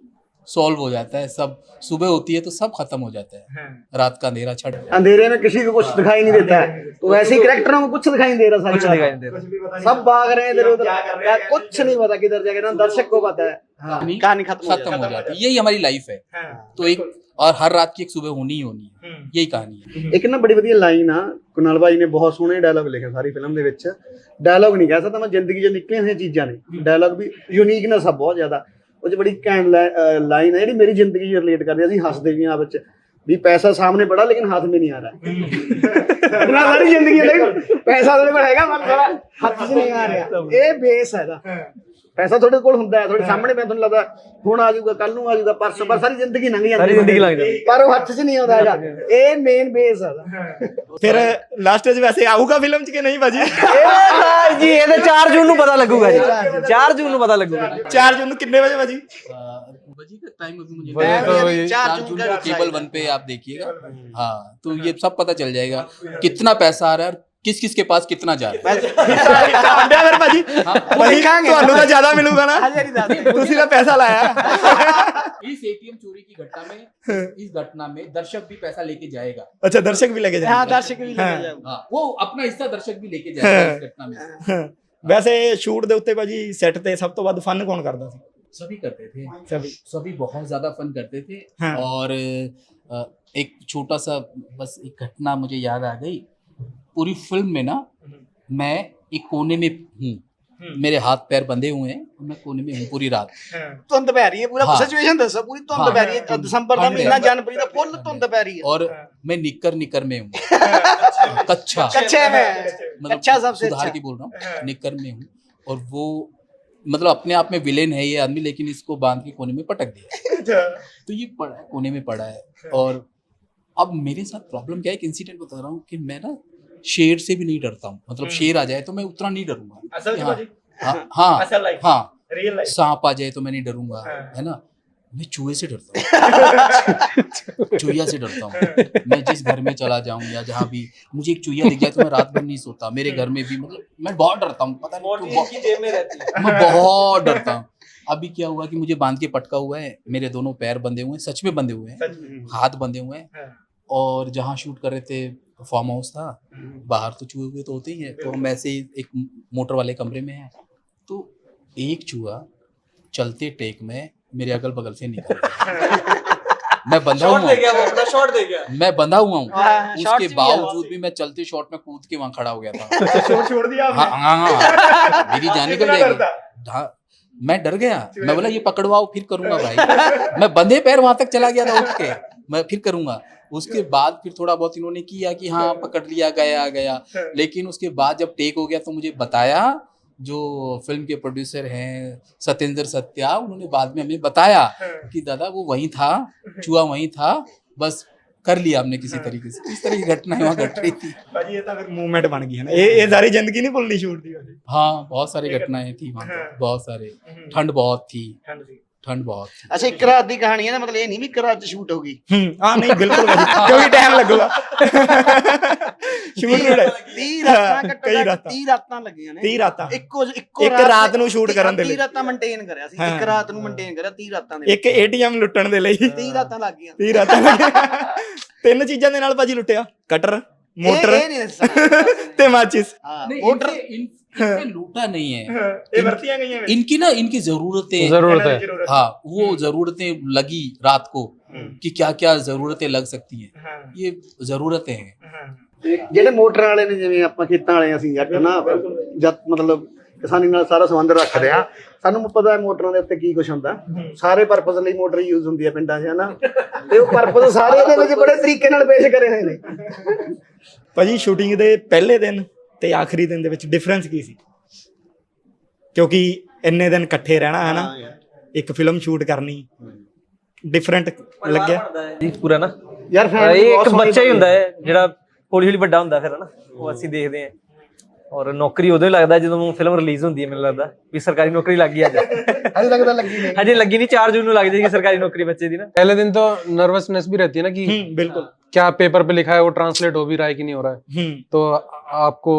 सॉल्व हो जाता है, सब सुबह होती है तो सब खत्म हो जाता है, रात का अंधेरा छट जाता है। अंधेरे में किसी को कुछ दिखाई नहीं देता है, तो वैसे ही कैरेक्टरों को कुछ दिखाई नहीं दे रहा, कुछ दिखाई नहीं दे रहा, सब भाग रहे हैं इधर उधर, कुछ नहीं पता किधर जाएगा ना, दर्शक को पता है। कहानी खत्म हो जाती है। यही हमारी लाइफ है। तो एक और हर रात की एक सुबह होनी ही होनी है, यही कहानी है। ਇੱਕ ਨਾ ਬੜੀ ਵਧੀਆ ਲਾਈਨ ਆ, ਕੁਨਾਲ ਭਾਈ ਨੇ ਬਹੁਤ ਸੋਹਣੇ ਡਾਇਲੌਗ ਲਿਖੇ ਸਾਰੀ ਫਿਲਮ ਦੇ ਵਿੱਚ। ਡਾਇਲੌਗ ਨਹੀਂ ਕਹਿ ਸਕਦਾ ਮੈਂ, ਜ਼ਿੰਦਗੀ 'ਚ ਨਿਕਲੀਆਂ ਹੋਈਆਂ ਚੀਜ਼ਾਂ ਨੇ। ਡਾਇਲੌਗ ਵੀ ਯੂਨੀਕਨੈਸ ਆ ਬਹੁਤ ਜ਼ਿਆਦਾ। ਉਹ 'ਚ ਬੜੀ ਘੈਂਟ ਲਾਈਨ ਹੈ ਜਿਹੜੀ ਮੇਰੀ ਜ਼ਿੰਦਗੀ 'ਚ ਰਿਲੇਟ ਕਰਦੀ। ਅਸੀਂ ਹੱਸਦੇ ਵੀ ਆ ਵਿੱਚ ਵੀ ਪੈਸਾ ਸਾਹਮਣੇ बड़ा लेकिन हाथ में नहीं आ रहा। अपना सारी जिंदगी पैसा ਤੁਹਾਡੇ ਕੋਲ ਹੈਗਾ ਪਰ ਸਾਰਾ ਹੱਥ 'ਚ ਨਹੀਂ ਆ ਰਿਹਾ। ਇਹ ਬੇਸ ਹੈ ਇਹਦਾ। ਪੈਸਾ ਤੁਹਾਡੇ ਕੋਲ ਹੁੰਦਾ ਹੈ, ਤੁਹਾਡੇ ਸਾਹਮਣੇ ਮੈਂ ਤੁਹਾਨੂੰ ਲੱਗਦਾ ਹੁਣ ਆ ਜਾਊਗਾ, ਕੱਲ ਨੂੰ ਆ ਜਾਊਗਾ, ਪਰਸੋਂ, ਪਰ ਸਾਰੀ ਜ਼ਿੰਦਗੀ ਲੰਘ ਜਾਂਦੀ, ਪਰ ਉਹ ਹੱਥ 'ਚ ਨਹੀਂ ਆਉਂਦਾ ਹੈਗਾ। ਇਹ ਮੇਨ ਬੇਸ ਹੈ ਇਹਦਾ। ਫਿਰ ਲਾਸਟ 'ਚ ਵੈਸੇ ਆਊਗਾ ਫਿਲਮ 'ਚ ਕਿ ਨਹੀਂ ਭਾਜੀ? ਜੀ ਇਹਦੇ 4 ਜੂਨ ਨੂੰ ਪਤਾ ਲੱਗੂਗਾ ਜੀ, 4 ਜੂਨ ਨੂੰ ਪਤਾ ਲੱਗੂਗਾ। 4 जून ਨੂੰ कितने बजे भाजी? बजी का टाइम अभी मुझे तो 4 जून को केबल 1 पे आप देखिएगा। हाँ, तो ये सब पता चल जाएगा कितना पैसा आ रहा है और किस किस के पास कितना जा रहा है। ਫਿਰ ਭਾਜੀ ਤੁਹਾਨੂੰ ਤਾਂ ਜ਼ਿਆਦਾ ਮਿਲੂਗਾ ਨਾ, ਤੁਸੀਂ ਤਾਂ ਪੈਸਾ ਲਾਇਆ। इस एटीएम चोरी की घटना में, इस घटना में दर्शक भी पैसा लेके जाएगा। अच्छा, दर्शक भी लेके जाएगा। हाँ, दर्शक भी लेके जाएगा। हाँ, वो अपना हिस्सा दर्शक भी लेके जाएगा इस घटना में। ਵੈਸੇ ਸ਼ੂਟ ਦੇ ਉੱਤੇ ਭਾਜੀ ਸੈੱਟ ਤੇ ਸਭ ਤੋਂ ਵੱਧ ਫਨ ਕੌਣ ਕਰਦਾ ਸੀ? सभी करते थे, सभी सभी बहुत ज्यादा फन करते थे। हाँ। और एक छोटा सा बस एक घटना मुझे याद आ गई। पूरी फिल्म में ना मैं एक कोने में हूँ, मेरे हाथ पैर बंधे हुए हैं, मैं कोने में हूँ पूरी रात। ਧੁੰਦ ਪੈ ਰਹੀ ਹੈ, ਪੂਰਾ हाँ। ਸਿਚੁਏਸ਼ਨ ਦੱਸੋ। ਪੂਰੀ ਧੁੰਦ ਪੈ ਰਹੀ ਹੈ, ਦਸੰਬਰ ਦਾ ਮਹੀਨਾ, ਜਨਵਰੀ ਦਾ ਫੁੱਲ ਧੁੰਦ ਪੈ ਰਹੀ ਹੈ। और मैं निकर निकर में हूँ। कच्चा कच्चे में मतलब कच्चा सबसे सुधार अच्छा। की बोल रहा हूँ, निक्कर में हूँ, और वो मतलब अपने आप में विलेन है ये आदमी, लेकिन इसको बांध के कोने में पटक दिया, तो ये पड़ा है, कोने में पड़ा है। और अब मेरे साथ प्रॉब्लम क्या है, एक इंसिडेंट बता रहा हूँ कि मैं ना शेर से भी नहीं डरता हूँ, मतलब शेर आ जाए तो मैं उतना नहीं डरूंगा। असल हाँ, में हाँ हाँ असल लाइफ हाँ, रियल लाइफ सांप आ जाए तो मैं नहीं डरूंगा, है ना। मैं चूहे से डरता हूँ, चूहिया से डरता हूँ। मैं जिस घर में चला जाऊं या जहाँ भी मुझे एक चूहिया दिख जाए तो मैं रात भर नहीं सोता। मेरे घर में भी मतलब मैं बहुत डरता हूँ, पता नहीं क्यों, मैं बहुत डरता हूँ। अभी क्या हुआ कि मुझे बांध के पटका हुआ है, मेरे दोनों पैर बंधे हुए हैं, सच में बंधे हुए हैं, हाथ बंधे हुए हैं, और जहाँ शूट कर रहे थे फार्म हाउस था, बाहर तो चूहे हुए तो होते ही है, तो हम ऐसे ही एक मोटर वाले कमरे में हैं, तो एक चूहा चलते टेक में मेरे अगल बगल से निकल गया। मैं बंधा हुआ हूँ, मैं बंधा हुआ हूँ, उसके बावजूद भी मैं चलते शॉट में कूद के वहां खड़ा हो गया था। छोड़ दिया हाँ हाँ हाँ, मेरी जान निकल जाएगी। हाँ, मैं डर गया, मैं बोला ये पकड़वाओ फिर करूंगा भाई। मैं बंधे पैर वहां तक चला गया था उठ के, मैं फिर करूंगा। उसके बाद फिर थोड़ा बहुत इन्होंने किया कि हाँ पकड़ लिया, गया गया, लेकिन उसके बाद जब टेक हो गया तो मुझे बताया जो फिल्म के प्रोड्यूसर हैं सत्येंद्र सत्या, उन्होंने बाद में हमें बताया कि दादा वो वहीं था, चूहा वहीं था, बस कर लिया हमने किसी तरीके से। इस तरह की घटनाएं वहाँ घट रही थी। ਭਾਜੀ ਇਹ ਤਾਂ ਫਿਰ ਮੂਵਮੈਂਟ ਬਣ ਗਈ ਹੈ ਨਾ ਇਹ ਸਾਰੀ ਜ਼ਿੰਦਗੀ ਨਹੀਂ ਭੁੱਲਣੀ ਸ਼ੂਟ ਦੀ ਵੈਸੇ हाँ, बहुत सारी घटनाएं थी वहाँ पर, बहुत सारे। ठंड बहुत थी, ਠੰਡ ਸੀ ठंड बहुत थी। ਅੱਛਾ ਇੱਕ ਰਾਤ ਦੀ ਕਹਾਣੀ ਹੈ ਨਾ, ਮਤਲਬ ਇਹ ਨਹੀਂ ਵੀ ਇੱਕ ਰਾਤ ਚ ਸ਼ੂਟ ਹੋ ਗਈ। ਹਾਂ ਨਹੀਂ ਬਿਲਕੁਲ ਭਾਜੀ ਕਿਉਂਕਿ ਟਾਈਮ ਲੱਗੂਗਾ ਸ਼ੂਟ ਨੂੰ 30 ਰਾਤਾਂ ਘੱਟੋ ਕਈ ਘੱਟ ਰਾਤਾਂ 30 ਰਾਤਾਂ ਲੱਗੀਆਂ ਨੇ 30 ਰਾਤਾਂ ਇੱਕੋ ਇੱਕ ਰਾਤ ਨੂੰ shoot ਕਰਨ ਦੇ ਲਈ। 30 ਰਾਤਾਂ ਮੇਨਟੇਨ ਕਰਿਆ ਸੀ, ਇੱਕ ਰਾਤ ਨੂੰ ਮੇਨਟੇਨ ਕਰਿਆ 30 ਰਾਤਾਂ ਦੇ ਇੱਕ ਏਟੀਐਮ ਲੁੱਟਣ ਦੇ ਲਈ 30 ਰਾਤਾਂ ਲੱਗ ਗਈਆਂ। 30 ਰਾਤਾਂ ਲੱਗੀਆਂ। ਤਿੰਨ ਚੀਜ਼ਾਂ ਦੇ ਨਾਲ ਭਾਜੀ ਲੁੱਟਿਆ ਕਟਰ ਮੋਟਰ ਇਹ ਨਹੀਂ ਦੱਸਣਾ। ਤੇ ਮਾਚਿਸ ਹਾਂ नहीं, ਮੋਟਰ इनसे लूटा नहीं है, ਇਹ ਵਰਤੀਆਂ ਗਈਆਂ ਵਿੱਚ इनकी ना इनकी जरूरतें, जरूरत है। हाँ वो जरूरतें लगी रात को कि क्या क्या जरूरतें लग सकती हैं, ये जरूरतें हैं। ਜਿਹੜੇ ਮੋਟਰਾਂ ਵਾਲੇ ਨੇ, ਜਿਵੇਂ ਆਪਾਂ ਖੇਤਾਂ ਵਾਲੇ ਅਸੀਂ ਜੱਟ ਨਾ, ਜਦ ਮਤਲਬ ਕਿਸਾਨੀ ਨਾਲ ਸਾਰਾ ਸੰਬੰਧ ਰੱਖਦੇ ਆ, ਸਾਨੂੰ ਪਤਾ ਹੈ ਮੋਟਰਾਂ ਦੇ ਉੱਤੇ ਕੀ ਕੁਝ ਹੁੰਦਾ। ਸਾਰੇ ਪਰਪਸ ਲਈ ਮੋਟਰ ਯੂਜ਼ ਹੁੰਦੀ ਹੈ ਪਿੰਡਾਂ 'ਚ, ਹਨਾ, ਤੇ ਉਹ ਪਰਪਸ ਸਾਰੇ ਇਹਦੇ ਵਿੱਚ ਬੜੇ ਤਰੀਕੇ ਨਾਲ ਪੇਸ਼ ਕਰੇ ਹੋਏ ਨੇ। ਭਾਜੀ ਸ਼ੂਟਿੰਗ ਦੇ ਪਹਿਲੇ ਦਿਨ ਤੇ ਆਖਰੀ ਦਿਨ ਦੇ ਵਿੱਚ ਡਿਫਰੈਂਸ ਕੀ ਸੀ ਕਿਉਂਕਿ ਇੰਨੇ ਦਿਨ ਇਕੱਠੇ ਰਹਿਣਾ ਹੈ ਨਾ, ਇੱਕ ਫਿਲਮ ਸ਼ੂਟ ਕਰਨੀ, ਡਿਫਰੈਂਟ ਲੱਗਿਆ ਜੀ ਪੂਰਾ ਨਾ ਯਾਰ ਇਹ ਇੱਕ ਬੱਚਾ ਹੀ ਹੁੰਦਾ ਹੈ ਜਿਹੜਾ ਹੌਲੀ ਹੌਲੀ ਵੱਡਾ ਹੁੰਦਾ ਫਿਰ ਨਾ, ਉਹ ਅਸੀਂ ਦੇਖਦੇ ਹਾਂ। ਔਰ ਨੌਕਰੀ ਉਦੋਂ ਹੀ ਲੱਗਦਾ ਜਦੋਂ ਫਿਲਮ ਰਿਲੀਜ਼ ਹੁੰਦੀ ਹੈ, ਮੈਨੂੰ ਲੱਗਦਾ ਵੀ ਸਰਕਾਰੀ ਨੌਕਰੀ ਲੱਗ ਗਈ ਅੱਜ। ਹਜੇ ਲੱਗਦਾ ਲੱਗੀ ਨਹੀਂ, ਹਜੇ ਲੱਗੀ ਨਹੀਂ, 4 ਜੂਨ ਨੂੰ ਲੱਗ ਜਾਏਗੀ ਸਰਕਾਰੀ ਨੌਕਰੀ ਬੱਚੇ ਦੀ ਨਾ। पहले दिन तो नर्वसनेस भी रहती है ना कि ਬਿਲਕੁਲ क्या पेपर पे लिखा है वो ट्रांसलेट हो भी रहा है कि नहीं हो रहा है, तो आपको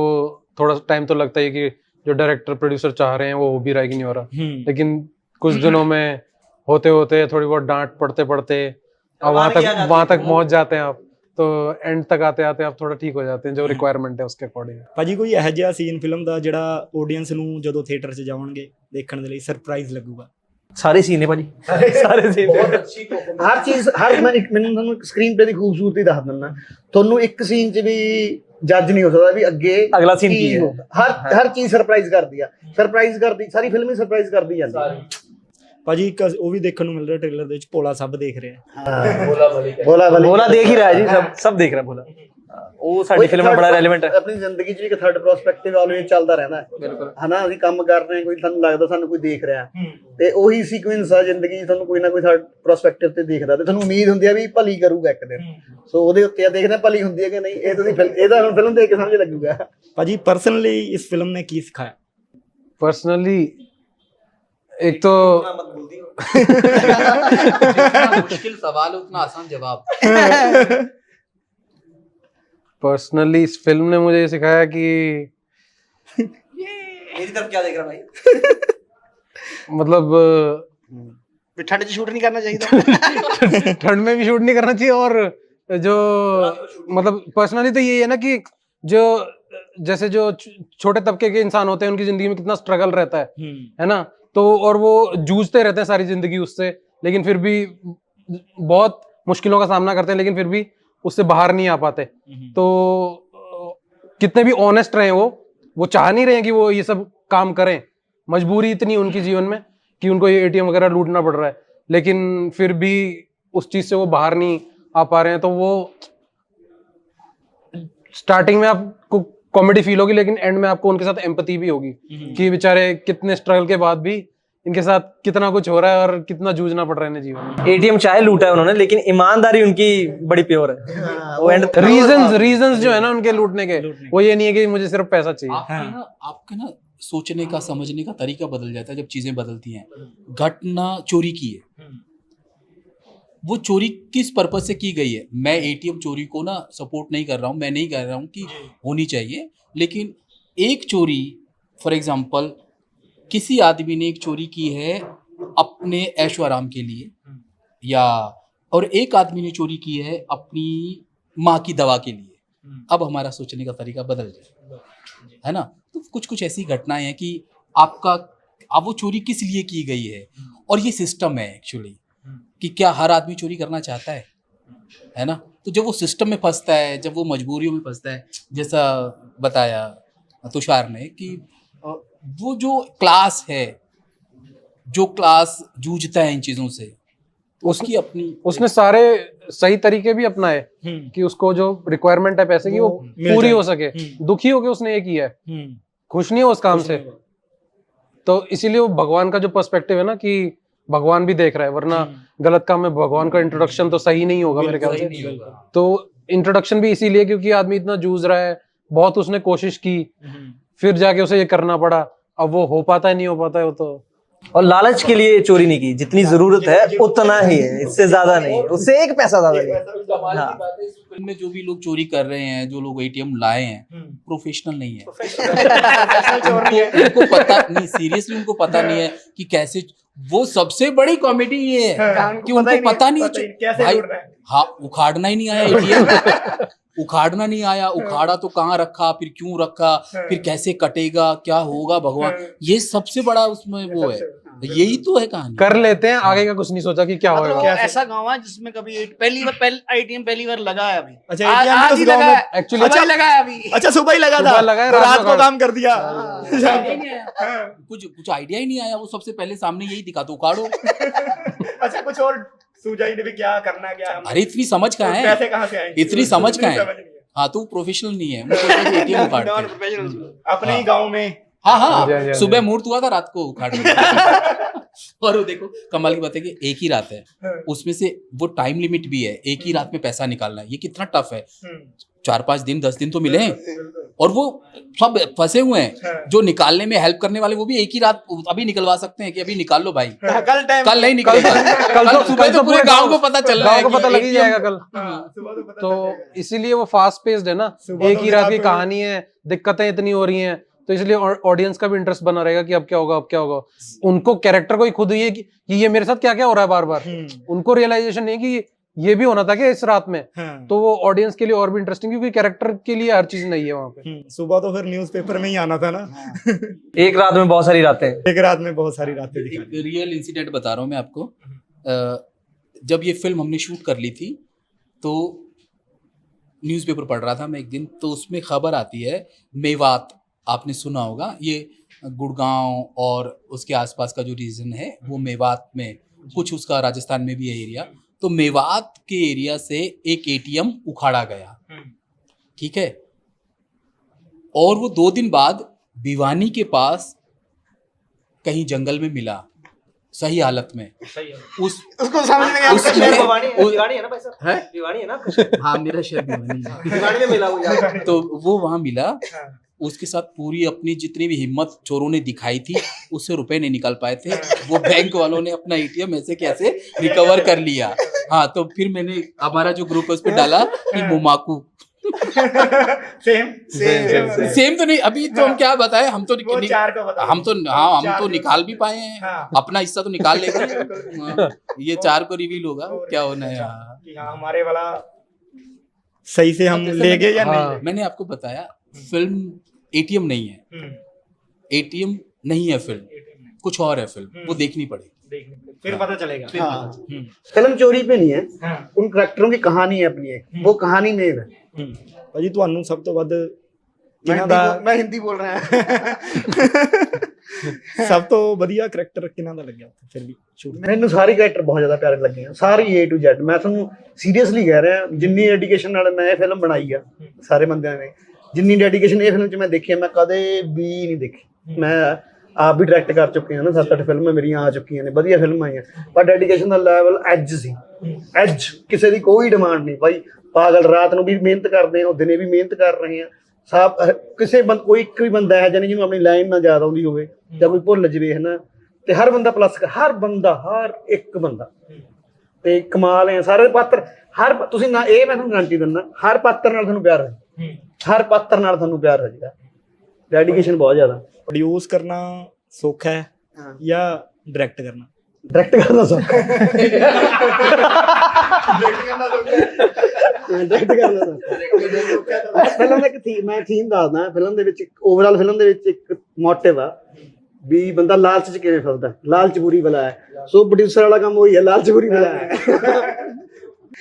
थोड़ा टाइम तो लगता है कि जो डायरेक्टर प्रोड्यूसर चाह रहे हैं वो हो भी रहा है कि नहीं हो रहा। लेकिन कुछ दिनों में होते होते थोड़ी बहुत डांट पड़ते पड़ते अब वहां तक पहुंच जाते हैं आप, तो एंड तक आते आते आप थोड़ा ठीक हो जाते हैं जो रिक्वायरमेंट है उसके अकॉर्डिंग। ਭਾਜੀ ਕੋਈ ਇਹੋ ਜਿਹਾ ਸੀਨ ਫਿਲਮ ਦਾ ਜਿਹੜਾ ਆਡੀਅנס ਨੂੰ ਜਦੋਂ ਥੀਏਟਰ 'ਚ ਜਾਵਣਗੇ ਦੇਖਣ ਦੇ ਲਈ ਸਰਪ੍ਰਾਈਜ਼ ਲੱਗੂਗਾ? ਸਾਰੇ ਸੀਨ ਨੇ ਭਾਜੀ, ਸਾਰੇ ਸੀਨ ਹਰ ਚੀਜ਼ ਮੈਨੂੰ ਤੁਹਾਨੂੰ ਸਕਰੀਨ ਤੇ ਦੀ ਖੂਬਸੂਰਤੀ ਦੱਸ ਦਿੰਦਾ। ਤੁਹਾਨੂੰ ਇੱਕ ਸੀਨ 'ਚ ਵੀ ਜੱਜ ਨਹੀਂ ਹੋ ਸਕਦਾ ਵੀ ਅੱਗੇ ਅਗਲਾ scene ਕੀ ਹੈ। ਹਰ ਚੀਜ਼ ਸਰਪ੍ਰਾਈਜ਼ ਕਰਦੀ ਆ, ਸਰਪ੍ਰਾਈਜ਼ ਕਰਦੀ, ਸਾਰੀ ਫਿਲਮ ਹੀ ਸਰਪ੍ਰਾਈਜ਼ ਕਰਦੀ ਜਾਂਦੀ। ਭਾਜੀ ਉਹ ਵੀ ਦੇਖਣ ਨੂੰ ਮਿਲ ਰਿਹਾ ਟ੍ਰੇਲਰ ਦੇ ਵਿੱਚ, ਭੋਲਾ ਸਭ ਦੇਖ ਰਿਹਾ ਬੋਲਾ ਦੇਖ ਹੀ ਰਿਹਾ ਜੀ, ਸਭ ਦੇਖ ਰਿਹਾ ਭੋਲਾ। ਉਹ ਸਾਡੀ ਫਿਲਮ ਨਾਲ ਬੜਾ ਰੈਲੇਵੈਂਟ ਹੈ। ਆਪਣੀ ਜ਼ਿੰਦਗੀ 'ਚ ਇੱਕ ਥਰਡ ਪ੍ਰਸਪੈਕਟਿਵ ਆਲਵੇਜ਼ ਚੱਲਦਾ ਰਹਿੰਦਾ ਹੈ, ਹਨਾ। ਅਸੀਂ ਕੰਮ ਕਰ ਰਹੇ ਹਾਂ, ਕੋਈ ਸਾਨੂੰ ਲੱਗਦਾ ਸਾਨੂੰ ਕੋਈ ਦੇਖ ਰਿਹਾ, ਤੇ ਉਹੀ ਸੀਕੁਐਂਸ ਆ ਜ਼ਿੰਦਗੀ 'ਚ, ਤੁਹਾਨੂੰ ਕੋਈ ਨਾ ਕੋਈ ਥਰਡ ਪ੍ਰਸਪੈਕਟਿਵ ਤੇ ਦੇਖਦਾ, ਤੇ ਤੁਹਾਨੂੰ ਉਮੀਦ ਹੁੰਦੀ ਆ ਵੀ ਭਲੀ ਕਰੂਗਾ ਇੱਕ ਦਿਨ। ਸੋ ਉਹਦੇ ਉੱਤੇ ਆ ਦੇਖਦੇ ਭਲੀ ਹੁੰਦੀ ਹੈ ਕਿ ਨਹੀਂ, ਇਹ ਤੁਸੀਂ ਇਹਦਾ ਹੁਣ ਫਿਲਮ ਦੇਖ ਕੇ ਸਮਝ ਲੱਗੂਗਾ। ਭਾਜੀ ਪਰਸਨਲੀ ਇਸ ਫਿਲਮ ਨੇ ਕੀ ਸਿਖਾਇਆ? पर्सनली एक तो जितना मुश्किल सवाल है उतना आसान जवाब। पर्सनली इस फिल्म ने मुझे ये सिखाया कि मेरी तरफ क्या देख रहा भाई? मतलब ठंड 'ਚ शूट नहीं करना चाहिए, ठंड में भी शूट नहीं करना चाहिए। और जो मतलब पर्सनली तो ये है ना कि जो जैसे जो छोटे तबके के इंसान होते हैं उनकी जिंदगी में कितना स्ट्रगल रहता है ना, तो और वो जूझते रहते हैं सारी जिंदगी उससे, लेकिन फिर भी बहुत मुश्किलों का सामना करते हैं, लेकिन फिर भी उससे बाहर नहीं आ पाते। तो कितने भी ऑनेस्ट रहे वो चाह नहीं रहे कि वो ये सब काम करें, मजबूरी इतनी उनकी जीवन में कि उनको ये एटीएम वगैरह लूटना पड़ रहा है, लेकिन फिर भी उस चीज से वो बाहर नहीं आ पा रहे हैं। तो वो स्टार्टिंग में आपको कॉमेडी फील होगी, लेकिन एंड में आपको उनके साथ एम्पैथी भी होगी कि बेचारे कितने स्ट्रगल के बाद भी इनके साथ कितना कुछ हो रहा है और कितना जूझना पड़ रहा है इन्हें जीवन में। एटीएम चाहे लूटा है उन्होंने, लेकिन ईमानदारी उनकी बड़ी प्योर है। वो एंड रीजंस जो है ना उनके लूटने के, वो ये नहीं है कि मुझे सिर्फ पैसा चाहिए। आपका ना सोचने का समझने का तरीका बदल जाता है जब चीजें बदलती हैं। घटना चोरी की है, वो चोरी किस पर्पज से की गई है? मैं एटीएम चोरी को ना सपोर्ट नहीं कर रहा हूँ, मैं नहीं कह रहा हूँ कि होनी चाहिए, लेकिन एक चोरी फॉर एग्जांपल किसी आदमी ने एक चोरी की है अपने ऐशो आराम के लिए, या और एक आदमी ने चोरी की है अपनी माँ की दवा के लिए। अब हमारा सोचने का तरीका बदल जाए, है ना? तो कुछ कुछ ऐसी घटनाएं हैं कि आपका अब वो चोरी किस लिए की गई है, और ये सिस्टम है एक्चुअली कि क्या हर आदमी चोरी करना चाहता है ना? तो जब वो सिस्टम में फंसता है, जब वो मजबूरियों में फंसता है, जैसा बताया तुषार ने कि वो जो क्लास है, जो क्लास जूझता है इन चीजों से, उसकी अपनी उसने सारे सही तरीके भी अपनाए कि उसको जो रिक्वायरमेंट है पैसे की वो पूरी हो सके। दुखी होके उसने ये किया है, खुश नहीं है उस काम से। तो इसीलिए वो भगवान का जो पर्सपेक्टिव है ना कि भगवान भी देख रहा है, वरना गलत काम में भगवान का इंट्रोडक्शन तो सही नहीं होगा मेरे ख्याल से। तो इंट्रोडक्शन भी इसीलिए क्योंकि आदमी इतना जूझ रहा है, बहुत उसने कोशिश की, फिर जाके उसे ये करना पड़ा। अब वो हो पाता है नहीं हो पाता है वो तो। और लालच के लिए चोरी नहीं की, जितनी जरूरत है उतना ही है, इससे ज्यादा नहीं है, उससे एक पैसा ज्यादा नहीं है। कमाल की बात है, इस फिल्म में जो भी लोग चोरी कर रहे हैं, जो लोग एटीएम लाए हैं, प्रोफेशनल नहीं है। उनको पता नहीं, सीरियसली उनको पता नहीं है कि कैसे। वो सबसे बड़ी कॉमेडी ये है कि उनको पता नहीं है भाई। हाँ, उखाड़ना ही नहीं आया एटीएम, उखाड़ना नहीं आया, उखाड़ा तो कहाँ रखा, फिर क्यों रखा, फिर कैसे कटेगा, क्या होगा भगवान, ये सबसे बड़ा उसमें वो है। यही तो है कहानी। कर लेते हैं, आगे का कुछ नहीं सोचा कि क्या मतलब होगा। ऐसा गाँव है जिसमें कभी पहली बार लगा है अभी। अच्छा, आज ATM ही उस गाँव लगा में है, actually- अच्छा लगा है अभी। अच्छा, सुबह ही लगा सुबह था, लगा है, तो रात रात को को काम कर दिया। कुछ आइडिया ही नहीं आया, वो सबसे पहले सामने यही दिखा तो उखाड़ो। अच्छा, कुछ और सूझा ही नहीं भी क्या करना, क्या है? अरे इतनी समझ कहाँ है, पैसे कहाँ से आएंगे? इतनी समझ कहाँ है? समझ नहीं है। हाँ, तो प्रोफेशनल नहीं है, वो एटीएम उखाड़ते हैं। अपने ही गाँव में। हाँ हाँ, हाँ, हाँ, सुबह मुहूर्त हुआ था, रात को उखाड़ दिया। और वो देखो कमाल की बात है कि एक ही रात है, उसमें से वो टाइम लिमिट भी है, एक ही रात में पैसा निकालना है। ये कितना टफ है। 4-5 दिन 10 दिन तो मिले हैं, और वो सब फंसे हुए हैं। जो निकालने में हेल्प करने वाले वो भी एक ही रात अभी निकलवा सकते हैं कि अभी निकाल लो भाई, कल नहीं निकलेगा। कल सुबह तो पूरे गांव को पता चल रहा है, गांव को पता लग ही जाएगा कल। तो तो इसीलिए वो फास्ट पेस्ड है ना, एक ही रात की कहानी है, दिक्कतें इतनी हो रही हैं, तो इसलिए ऑडियंस का भी इंटरेस्ट बना रहेगा कि अब क्या होगा, अब क्या होगा। उनको कैरेक्टर को ही खुद ये कि ये मेरे साथ क्या क्या हो रहा है बार बार, उनको रियलाइजेशन नहीं कि ये भी होना था कि इस रात में। तो वो ऑडियंस के लिए और भी इंटरेस्टिंग, क्योंकि कैरेक्टर के लिए हर चीज नहीं है वहाँ पे। सुबह तो फिर न्यूज़पेपर में ही आना था ना। एक रात में बहुत सारी रातें। एक रात में बहुत सारी रातें दिखा दी। एक रियल इंसिडेंट बता रहा हूँ मैं आपको। जब ये फिल्म हमने शूट कर ली थी, तो न्यूज़पेपर पढ़ रहा था मैं एक दिन, तो उसमें खबर आती है मेवात, आपने सुना होगा, ये गुड़गांव और उसके आसपास का जो रीजन है वो मेवात में, कुछ उसका राजस्थान में भी है एरिया। तो मेवात के एरिया से एक एटीएम उखाड़ा गया, ठीक है, और वो 2 दिन बाद भिवानी के पास कहीं जंगल में मिला, सही हालत में। उसको समझ में भिवानी है ना भाई साहब? है? भिवानी है ना? हाँ, मेरा शहर भिवानी है। भिवानी में मिला हुआ। तो वो वहां मिला, उसके साथ पूरी अपनी जितनी भी हिम्मत चोरों ने दिखाई थी, उससे रुपए नहीं निकाल पाए थे। वो बैंक वालों ने अपना एटीएम ऐसे कैसे रिकवर कर लिया। हाँ, तो फिर मैंने हमारा जो ग्रुप है उस पर डाला कि मोमाकू। सेम तो नहीं, अभी तो हम क्या बताएं, हम तो निकाल भी पाए हैं। अपना हिस्सा तो निकाल लेंगे। ये 4 को रिवील होगा क्या होना है। हमारे वाला सही से हम ले गए या नहीं। मैंने आपको बताया फिल्म एटीएम नहीं है, एटीएम नहीं है फिल्म, कुछ और है फिल्म, वो देखनी पड़ेगी, फिर पता चलेगा। फिल्म चोरी पे नहीं है, उन करैक्टरों की कहानी है अपनी, एक वो कहानी में है। ਭਾਜੀ ਤੁਹਾਨੂੰ ਸਭ ਤੋਂ ਵੱਧ ਕਿਹਨਾਂ ਦਾ ਮੈਂ ਹਿੰਦੀ ਬੋਲ ਰਿਹਾ ਸਭ ਤੋਂ ਵਧੀਆ ਕਰੈਕਟਰ ਕਿਹਨਾਂ ਦਾ ਲੱਗਿਆ ਉੱਥੇ ਫਿਰ ਵੀ ਸ਼ੂਟ? ਮੈਨੂੰ ਸਾਰੇ ਕੈਰੈਕਟਰ ਬਹੁਤ ਜ਼ਿਆਦਾ ਪਿਆਰੇ ਲੱਗੇ ਆ, ਸਾਰੀ A to Z। ਮੈਂ ਤੁਹਾਨੂੰ ਸੀਰੀਅਸਲੀ ਕਹਿ ਰਿਹਾ, ਜਿੰਨੀ ਡੈਡੀਕੇਸ਼ਨ ਨਾਲ ਮੈਂ ਇਹ ਫਿਲਮ ਬਣਾਈ ਆ ਸਾਰੇ ਬੰਦਿਆਂ ਨੇ, ਜਿੰਨੀ ਡੈਡੀਕੇਸ਼ਨ ਇਹ ਫਿਲਮ 'ਚ ਮੈਂ ਦੇਖੀ ਆ, ਮੈਂ ਕਦੇ ਵੀ ਨਹੀਂ ਦੇਖੀ। ਮੈਂ ਆਪ ਵੀ ਡਾਇਰੈਕਟ ਕਰ ਚੁੱਕੇ ਹਾਂ ਨਾ, 7-8 ਫਿਲਮਾਂ ਮੇਰੀਆਂ ਆ ਚੁੱਕੀਆਂ ਨੇ, ਵਧੀਆ ਫਿਲਮਾਂ ਆਈਆਂ, ਪਰ ਡੈਡੀਕੇਸ਼ਨ ਦਾ ਲੈਵਲ ਐਜ ਸੀ, ਐਜ। ਕਿਸੇ ਦੀ ਕੋਈ ਡਿਮਾਂਡ ਨਹੀਂ ਬਾਈ, ਪਾਗਲ ਰਾਤ ਨੂੰ ਵੀ ਮਿਹਨਤ ਕਰਦੇ ਆ, ਦਿਨੇ ਵੀ ਮਿਹਨਤ ਕਰ ਰਹੇ ਆ ਸਭ। ਕਿਸੇ ਕੋਈ ਇੱਕ ਵੀ ਬੰਦਾ ਹੈ ਜਿਹਨੂੰ ਆਪਣੀ ਲਾਈਨ ਨਾ ਯਾਦ ਆਉਂਦੀ ਹੋਵੇ ਜਾਂ ਕੋਈ ਭੁੱਲ ਜਵੇ ਹੈ ਨਾ, ਤੇ ਹਰ ਬੰਦਾ ਪਲੱਸ, ਹਰ ਇੱਕ ਬੰਦਾ ਤੇ ਕਮਾਲ ਹੈ। ਸਾਰੇ ਪਾਤਰ ਤੁਸੀਂ ਨਾ, ਇਹ ਮੈਂ ਤੁਹਾਨੂੰ ਗਾਰੰਟੀ ਦਿੰਦਾ, ਹਰ ਪਾਤਰ ਨਾਲ ਤੁਹਾਨੂੰ ਪਿਆਰ ਹੈ, ਹਰ ਪਾਤਰ ਨਾਲ ਤੁਹਾਨੂੰ ਪਿਆਰ ਹੈ ਜਿਹੜਾ। ਡੈਡੀਕੇਸ਼ਨ ਬਹੁਤ ਜ਼ਿਆਦਾ। ਪ੍ਰੋਡਿਊਸ ਕਰਨਾ ਸੌਖਾ ਹੈ ਜਾਂ ਡਾਇਰੈਕਟ ਕਰਨਾ? ਡਾਇਰੈਕਟ ਕਰਨਾ ਸੌਖਾ ਫਿਲਮ ਦਾ ਮੈਂ ਥੀਮ ਦੱਸਦਾ। ਫਿਲਮ ਦੇ ਵਿੱਚ ਓਵਰਆਲ ਫਿਲਮ ਦੇ ਵਿੱਚ ਇੱਕ ਮੋਟਿਵ ਆ ਵੀ ਬੰਦਾ ਲਾਲਚ ਚ ਕਿਵੇਂ ਫਸਦਾ। ਲਾਲਚ ਬੁਰੀ ਬਲਾ ਹੈ, ਸੋ ਪ੍ਰੋਡਿਊਸਰ ਵਾਲਾ ਕੰਮ ਉਹੀ ਹੈ, ਲਾਲਚ ਬੁਰੀ ਬਲਾ ਹੈ।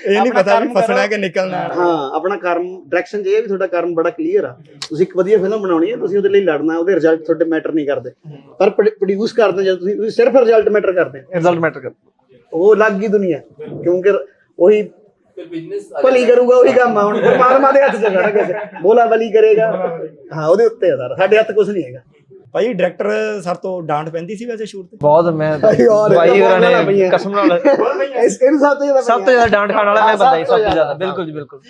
ਇਹ ਨਹੀਂ ਪਤਾ ਵੀ ਫਸਣਾ ਕਿ ਨਿਕਲਣਾ। ਹਾਂ, ਆਪਣਾ ਕਰਮ ਡਾਇਰੈਕਸ਼ਨ ਜੇ ਵੀ ਤੁਹਾਡਾ ਕਰਮ ਬੜਾ ਕਲੀਅਰ ਆ, ਤੁਸੀਂ ਇੱਕ ਵਧੀਆ ਫਿਲਮ ਬਣਾਉਣੀ ਹੈ, ਤੁਸੀਂ ਉਹਦੇ ਲਈ ਲੜਨਾ, ਉਹਦੇ ਰਿਜ਼ਲਟ ਤੁਹਾਡੇ ਮੈਟਰ ਨਹੀਂ ਕਰਦੇ। ਪਰ ਪ੍ਰੋਡਿਊਸ ਕਰਦੇ ਜਦੋਂ ਤੁਸੀਂ ਸਿਰਫ ਰਿਜ਼ਲਟ ਮੈਟਰ ਕਰਦੇ, ਰਿਜ਼ਲਟ ਮੈਟਰ ਕਰਦਾ, ਉਹ ਅਲੱਗ ਹੀ ਦੁਨੀਆ। ਕਿਉਂਕਿ ਉਹੀ ਭਲੀ ਕਰੂਗਾ, ਉਹੀ ਕੰਮ ਆ। ਹੁਣ ਪਰਮਾਤਮਾ ਦੇ ਹੱਥ 'ਚ ਖੜਾ, ਕਿਸੇ ਬੋਲਾ ਬਲੀ ਕਰੇਗਾ, ਹਾਂ ਉਹਦੇ ਉੱਤੇ ਆ ਸਾਰਾ, ਸਾਡੇ ਹੱਥ ਕੁਝ ਨਹੀਂ ਹੈਗਾ। ਭਾਈ ਡਾਇਰੈਕਟਰ ਸਰ ਤੋਂ ਡਾਂਟ ਪੈਂਦੀ ਸੀ ਵੈਸੇ ਸ਼ੂਟ ਤੇ? ਬਹੁਤ। ਮੈਂ ਬਾਈ ਹੋਰਾਂ ਨੇ ਕਸਮ ਨਾਲ ਇਹਨੂੰ ਸਭ ਤੋਂ ਜ਼ਿਆਦਾ ਡਾਂਟ ਖਾਣ ਵਾਲਾ ਮੈਂ ਬੰਦਾ ਹੀ, ਸਭ ਤੋਂ ਜ਼ਿਆਦਾ। ਬਿਲਕੁਲ ਜੀ, ਬਿਲਕੁਲ।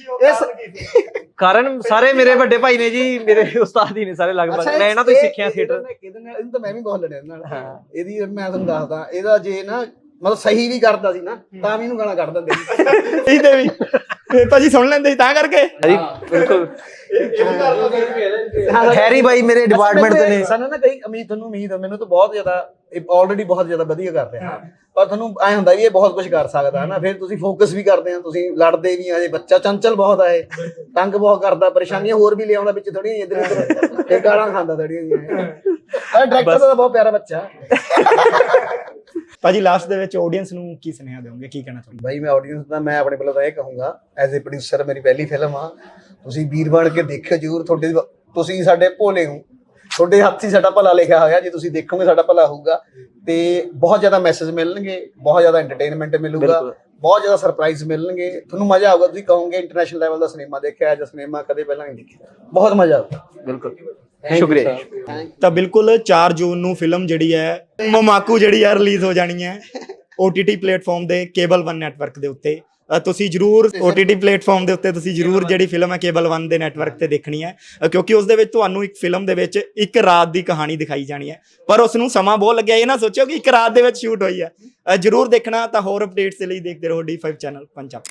ਕਾਰਨ ਸਾਰੇ ਮੇਰੇ ਵੱਡੇ ਭਾਈ ਨੇ ਜੀ, ਮੇਰੇ ਉਸਤਾਦ ਹੀ ਨੇ ਸਾਰੇ ਲਗਭਗ। ਮੈਂ ਇਹਨਾਂ ਤੋਂ ਹੀ ਸਿੱਖਿਆ ਥੀਏਟਰ। ਇਹਨੂੰ ਤਾਂ ਮੈਂ ਵੀ ਬਹੁਤ ਲੜਿਆ ਨਾਲ। ਇਹਦੀ ਮੈਂ ਤੁਹਾਨੂੰ ਦੱਸਦਾ, ਇਹਦਾ ਜੇ ਨਾ ਮਤਲਬ ਸਹੀ ਵੀ ਕਰਦਾ ਸੀ ਨਾ, ਤਾਂ ਵੀ ਇਹਨੂੰ ਗਾਲਾਂ ਕੱਢ ਦਿੰਦੇ ਸੀ। ਇਹਦੇ ਵੀ ਫੇਰ ਭਾਜੀ ਸੁਣ ਲੈਂਦੇ ਸੀ ਤਾਂ ਕਰਕੇ। ਜੀ ਬਿਲਕੁਲ। ਹੈਰੀ ਬਾਈ ਮੇਰੇ ਡਿਪਾਰਟਮੈਂਟ ਦੇ ਨੇ। ਸਾਨੂੰ ਨਾ ਕਈ ਤੁਹਾਨੂੰ ਉਮੀਦ ਹੈ, ਮੈਨੂੰ ਤਾਂ ਬਹੁਤ ਜ਼ਿਆਦਾ, ਆਲਰੇਡੀ ਬਹੁਤ ਜ਼ਿਆਦਾ ਵਧੀਆ ਕਰ ਰਿਹਾ, ਪਰ ਤੁਹਾਨੂੰ ਐ ਹੁੰਦਾ ਵੀ ਇਹ ਬਹੁਤ ਕੁਝ ਕਰ ਸਕਦਾ ਹੈ ਨਾ, ਫਿਰ ਤੁਸੀਂ ਫੋਕਸ ਵੀ ਕਰਦੇ ਆ, ਤੁਸੀਂ ਲੜਦੇ ਵੀ ਆ। ਜੇ ਬੱਚਾ ਚੰਚਲ ਬਹੁਤ ਆ, ਇਹ ਤੰਗ ਬਹੁਤ ਕਰਦਾ, ਪਰੇਸ਼ਾਨੀਆਂ ਹੋਰ ਵੀ ਲਿਆਉਂਦਾ ਵਿੱਚ ਥੋੜੀਆਂ ਇੱਧਰ ਉੱਧਰ, ਤੇ ਗਾਲਾਂ ਖਾਂਦਾ ਥੋੜੀਆਂ ਜਿਹੀਆਂ। ਡਾਇਰੈਕਟਰ ਦਾ ਬਹੁਤ ਪਿਆਰਾ ਬੱਚਾ। ਭਾਜੀ ਲਾਸਟ ਦੇ ਵਿੱਚ ਆਡੀਅנס ਨੂੰ ਕੀ ਸੁਨੇਹਾ ਦੇਵੋਗੇ, ਕੀ ਕਹਿਣਾ ਚਾਹੁੰਦੇ? ਬਾਈ ਮੈਂ ਆਡੀਅנס ਦਾ, ਮੈਂ ਆਪਣੇ ਵੱਲੋਂ ਤਾਂ ਇਹ ਕਹੂੰਗਾ, ਐਜ਼ ਏ ਪ੍ਰੋਡਿਊਸਰ ਮੇਰੀ ਪਹਿਲੀ ਫਿਲਮ ਆ, ਤੁਸੀਂ ਵੀਰ ਬਣ ਕੇ ਦੇਖਿਓ ਜ਼ਰੂਰ। ਤੁਸੀਂ ਸਾਡੇ ਭੋਲੇ ਹੋ, ਤੁਹਾਡੇ ਹੱਥ ਹੀ ਸਾਡਾ ਭਲਾ ਲਿਖਿਆ ਹੋਇਆ, ਜੇ ਤੁਸੀਂ ਦੇਖੋਗੇ ਸਾਡਾ ਭਲਾ ਹੋਊਗਾ। ਤੇ ਬਹੁਤ ਜ਼ਿਆਦਾ ਮੈਸੇਜ ਮਿਲਣਗੇ, ਬਹੁਤ ਜ਼ਿਆਦਾ ਐਂਟਰਟੇਨਮੈਂਟ ਮਿਲੂਗਾ, ਬਹੁਤ ਜ਼ਿਆਦਾ ਸਰਪ੍ਰਾਈਜ਼ ਮਿਲਣਗੇ, ਤੁਹਾਨੂੰ ਮਜ਼ਾ ਆਊਗਾ। ਤੁਸੀਂ ਕਹੋਗੇ ਇੰਟਰਨੈਸ਼ਨਲ ਲੈਵਲ ਦਾ ਸਿਨੇਮਾ ਦੇਖਿਆ, ਜਾਂ ਸਿਨੇਮਾ ਕਦੇ ਪਹਿਲਾਂ ਨਹੀਂ ਦੇਖਿਆ, ਬਹੁਤ ਮਜ਼ਾ ਆਊਗਾ। ਬਿਲਕੁਲ, ਸ਼ੁਕਰੀਆ। ਤਾਂ ਬਿਲਕੁਲ 4 ਜੂਨ ਨੂੰ ਫਿਲਮ ਜਿਹੜੀ ਹੈ ਮਮਾਕੂ ਜਿਹੜੀ ਹੈ ਰਿਲੀਜ਼ ਹੋ ਜਾਣੀ ਹੈ OTT ਪਲੇਟਫਾਰਮ ਦੇ ਕੇਬਲ 1 ਨੈਟਵਰਕ ਦੇ ਉੱਤੇ। ਤੁਸੀਂ ਜਰੂਰ OTT ਪਲੇਟਫਾਰਮ ਦੇ ਉੱਤੇ ਤੁਸੀਂ ਜਰੂਰ ਜਿਹੜੀ ਫਿਲਮ ਹੈ ਕੇਬਲ 1 ਦੇ ਨੈਟਵਰਕ ਤੇ ਦੇਖਣੀ ਹੈ, ਕਿਉਂਕਿ ਉਸ ਦੇ ਵਿੱਚ ਤੁਹਾਨੂੰ ਇੱਕ ਫਿਲਮ ਦੇ ਵਿੱਚ ਇੱਕ ਰਾਤ ਦੀ ਕਹਾਣੀ ਦਿਖਾਈ ਜਾਣੀ ਹੈ, ਪਰ ਉਸ ਨੂੰ ਸਮਾਂ ਬਹੁਤ ਲੱਗਿਆ। ਇਹ ਨਾ ਸੋਚਿਓ ਕਿ ਇੱਕ ਰਾਤ ਦੇ ਵਿੱਚ ਸ਼ੂਟ ਹੋਈ ਹੈ। ਜਰੂਰ ਦੇਖਣਾ। ਤਾਂ ਹੋਰ ਅਪਡੇਟਸ ਲਈ ਦੇਖਦੇ ਰਹੋ D5 ਚੈਨਲ ਪੰਜਾਬ।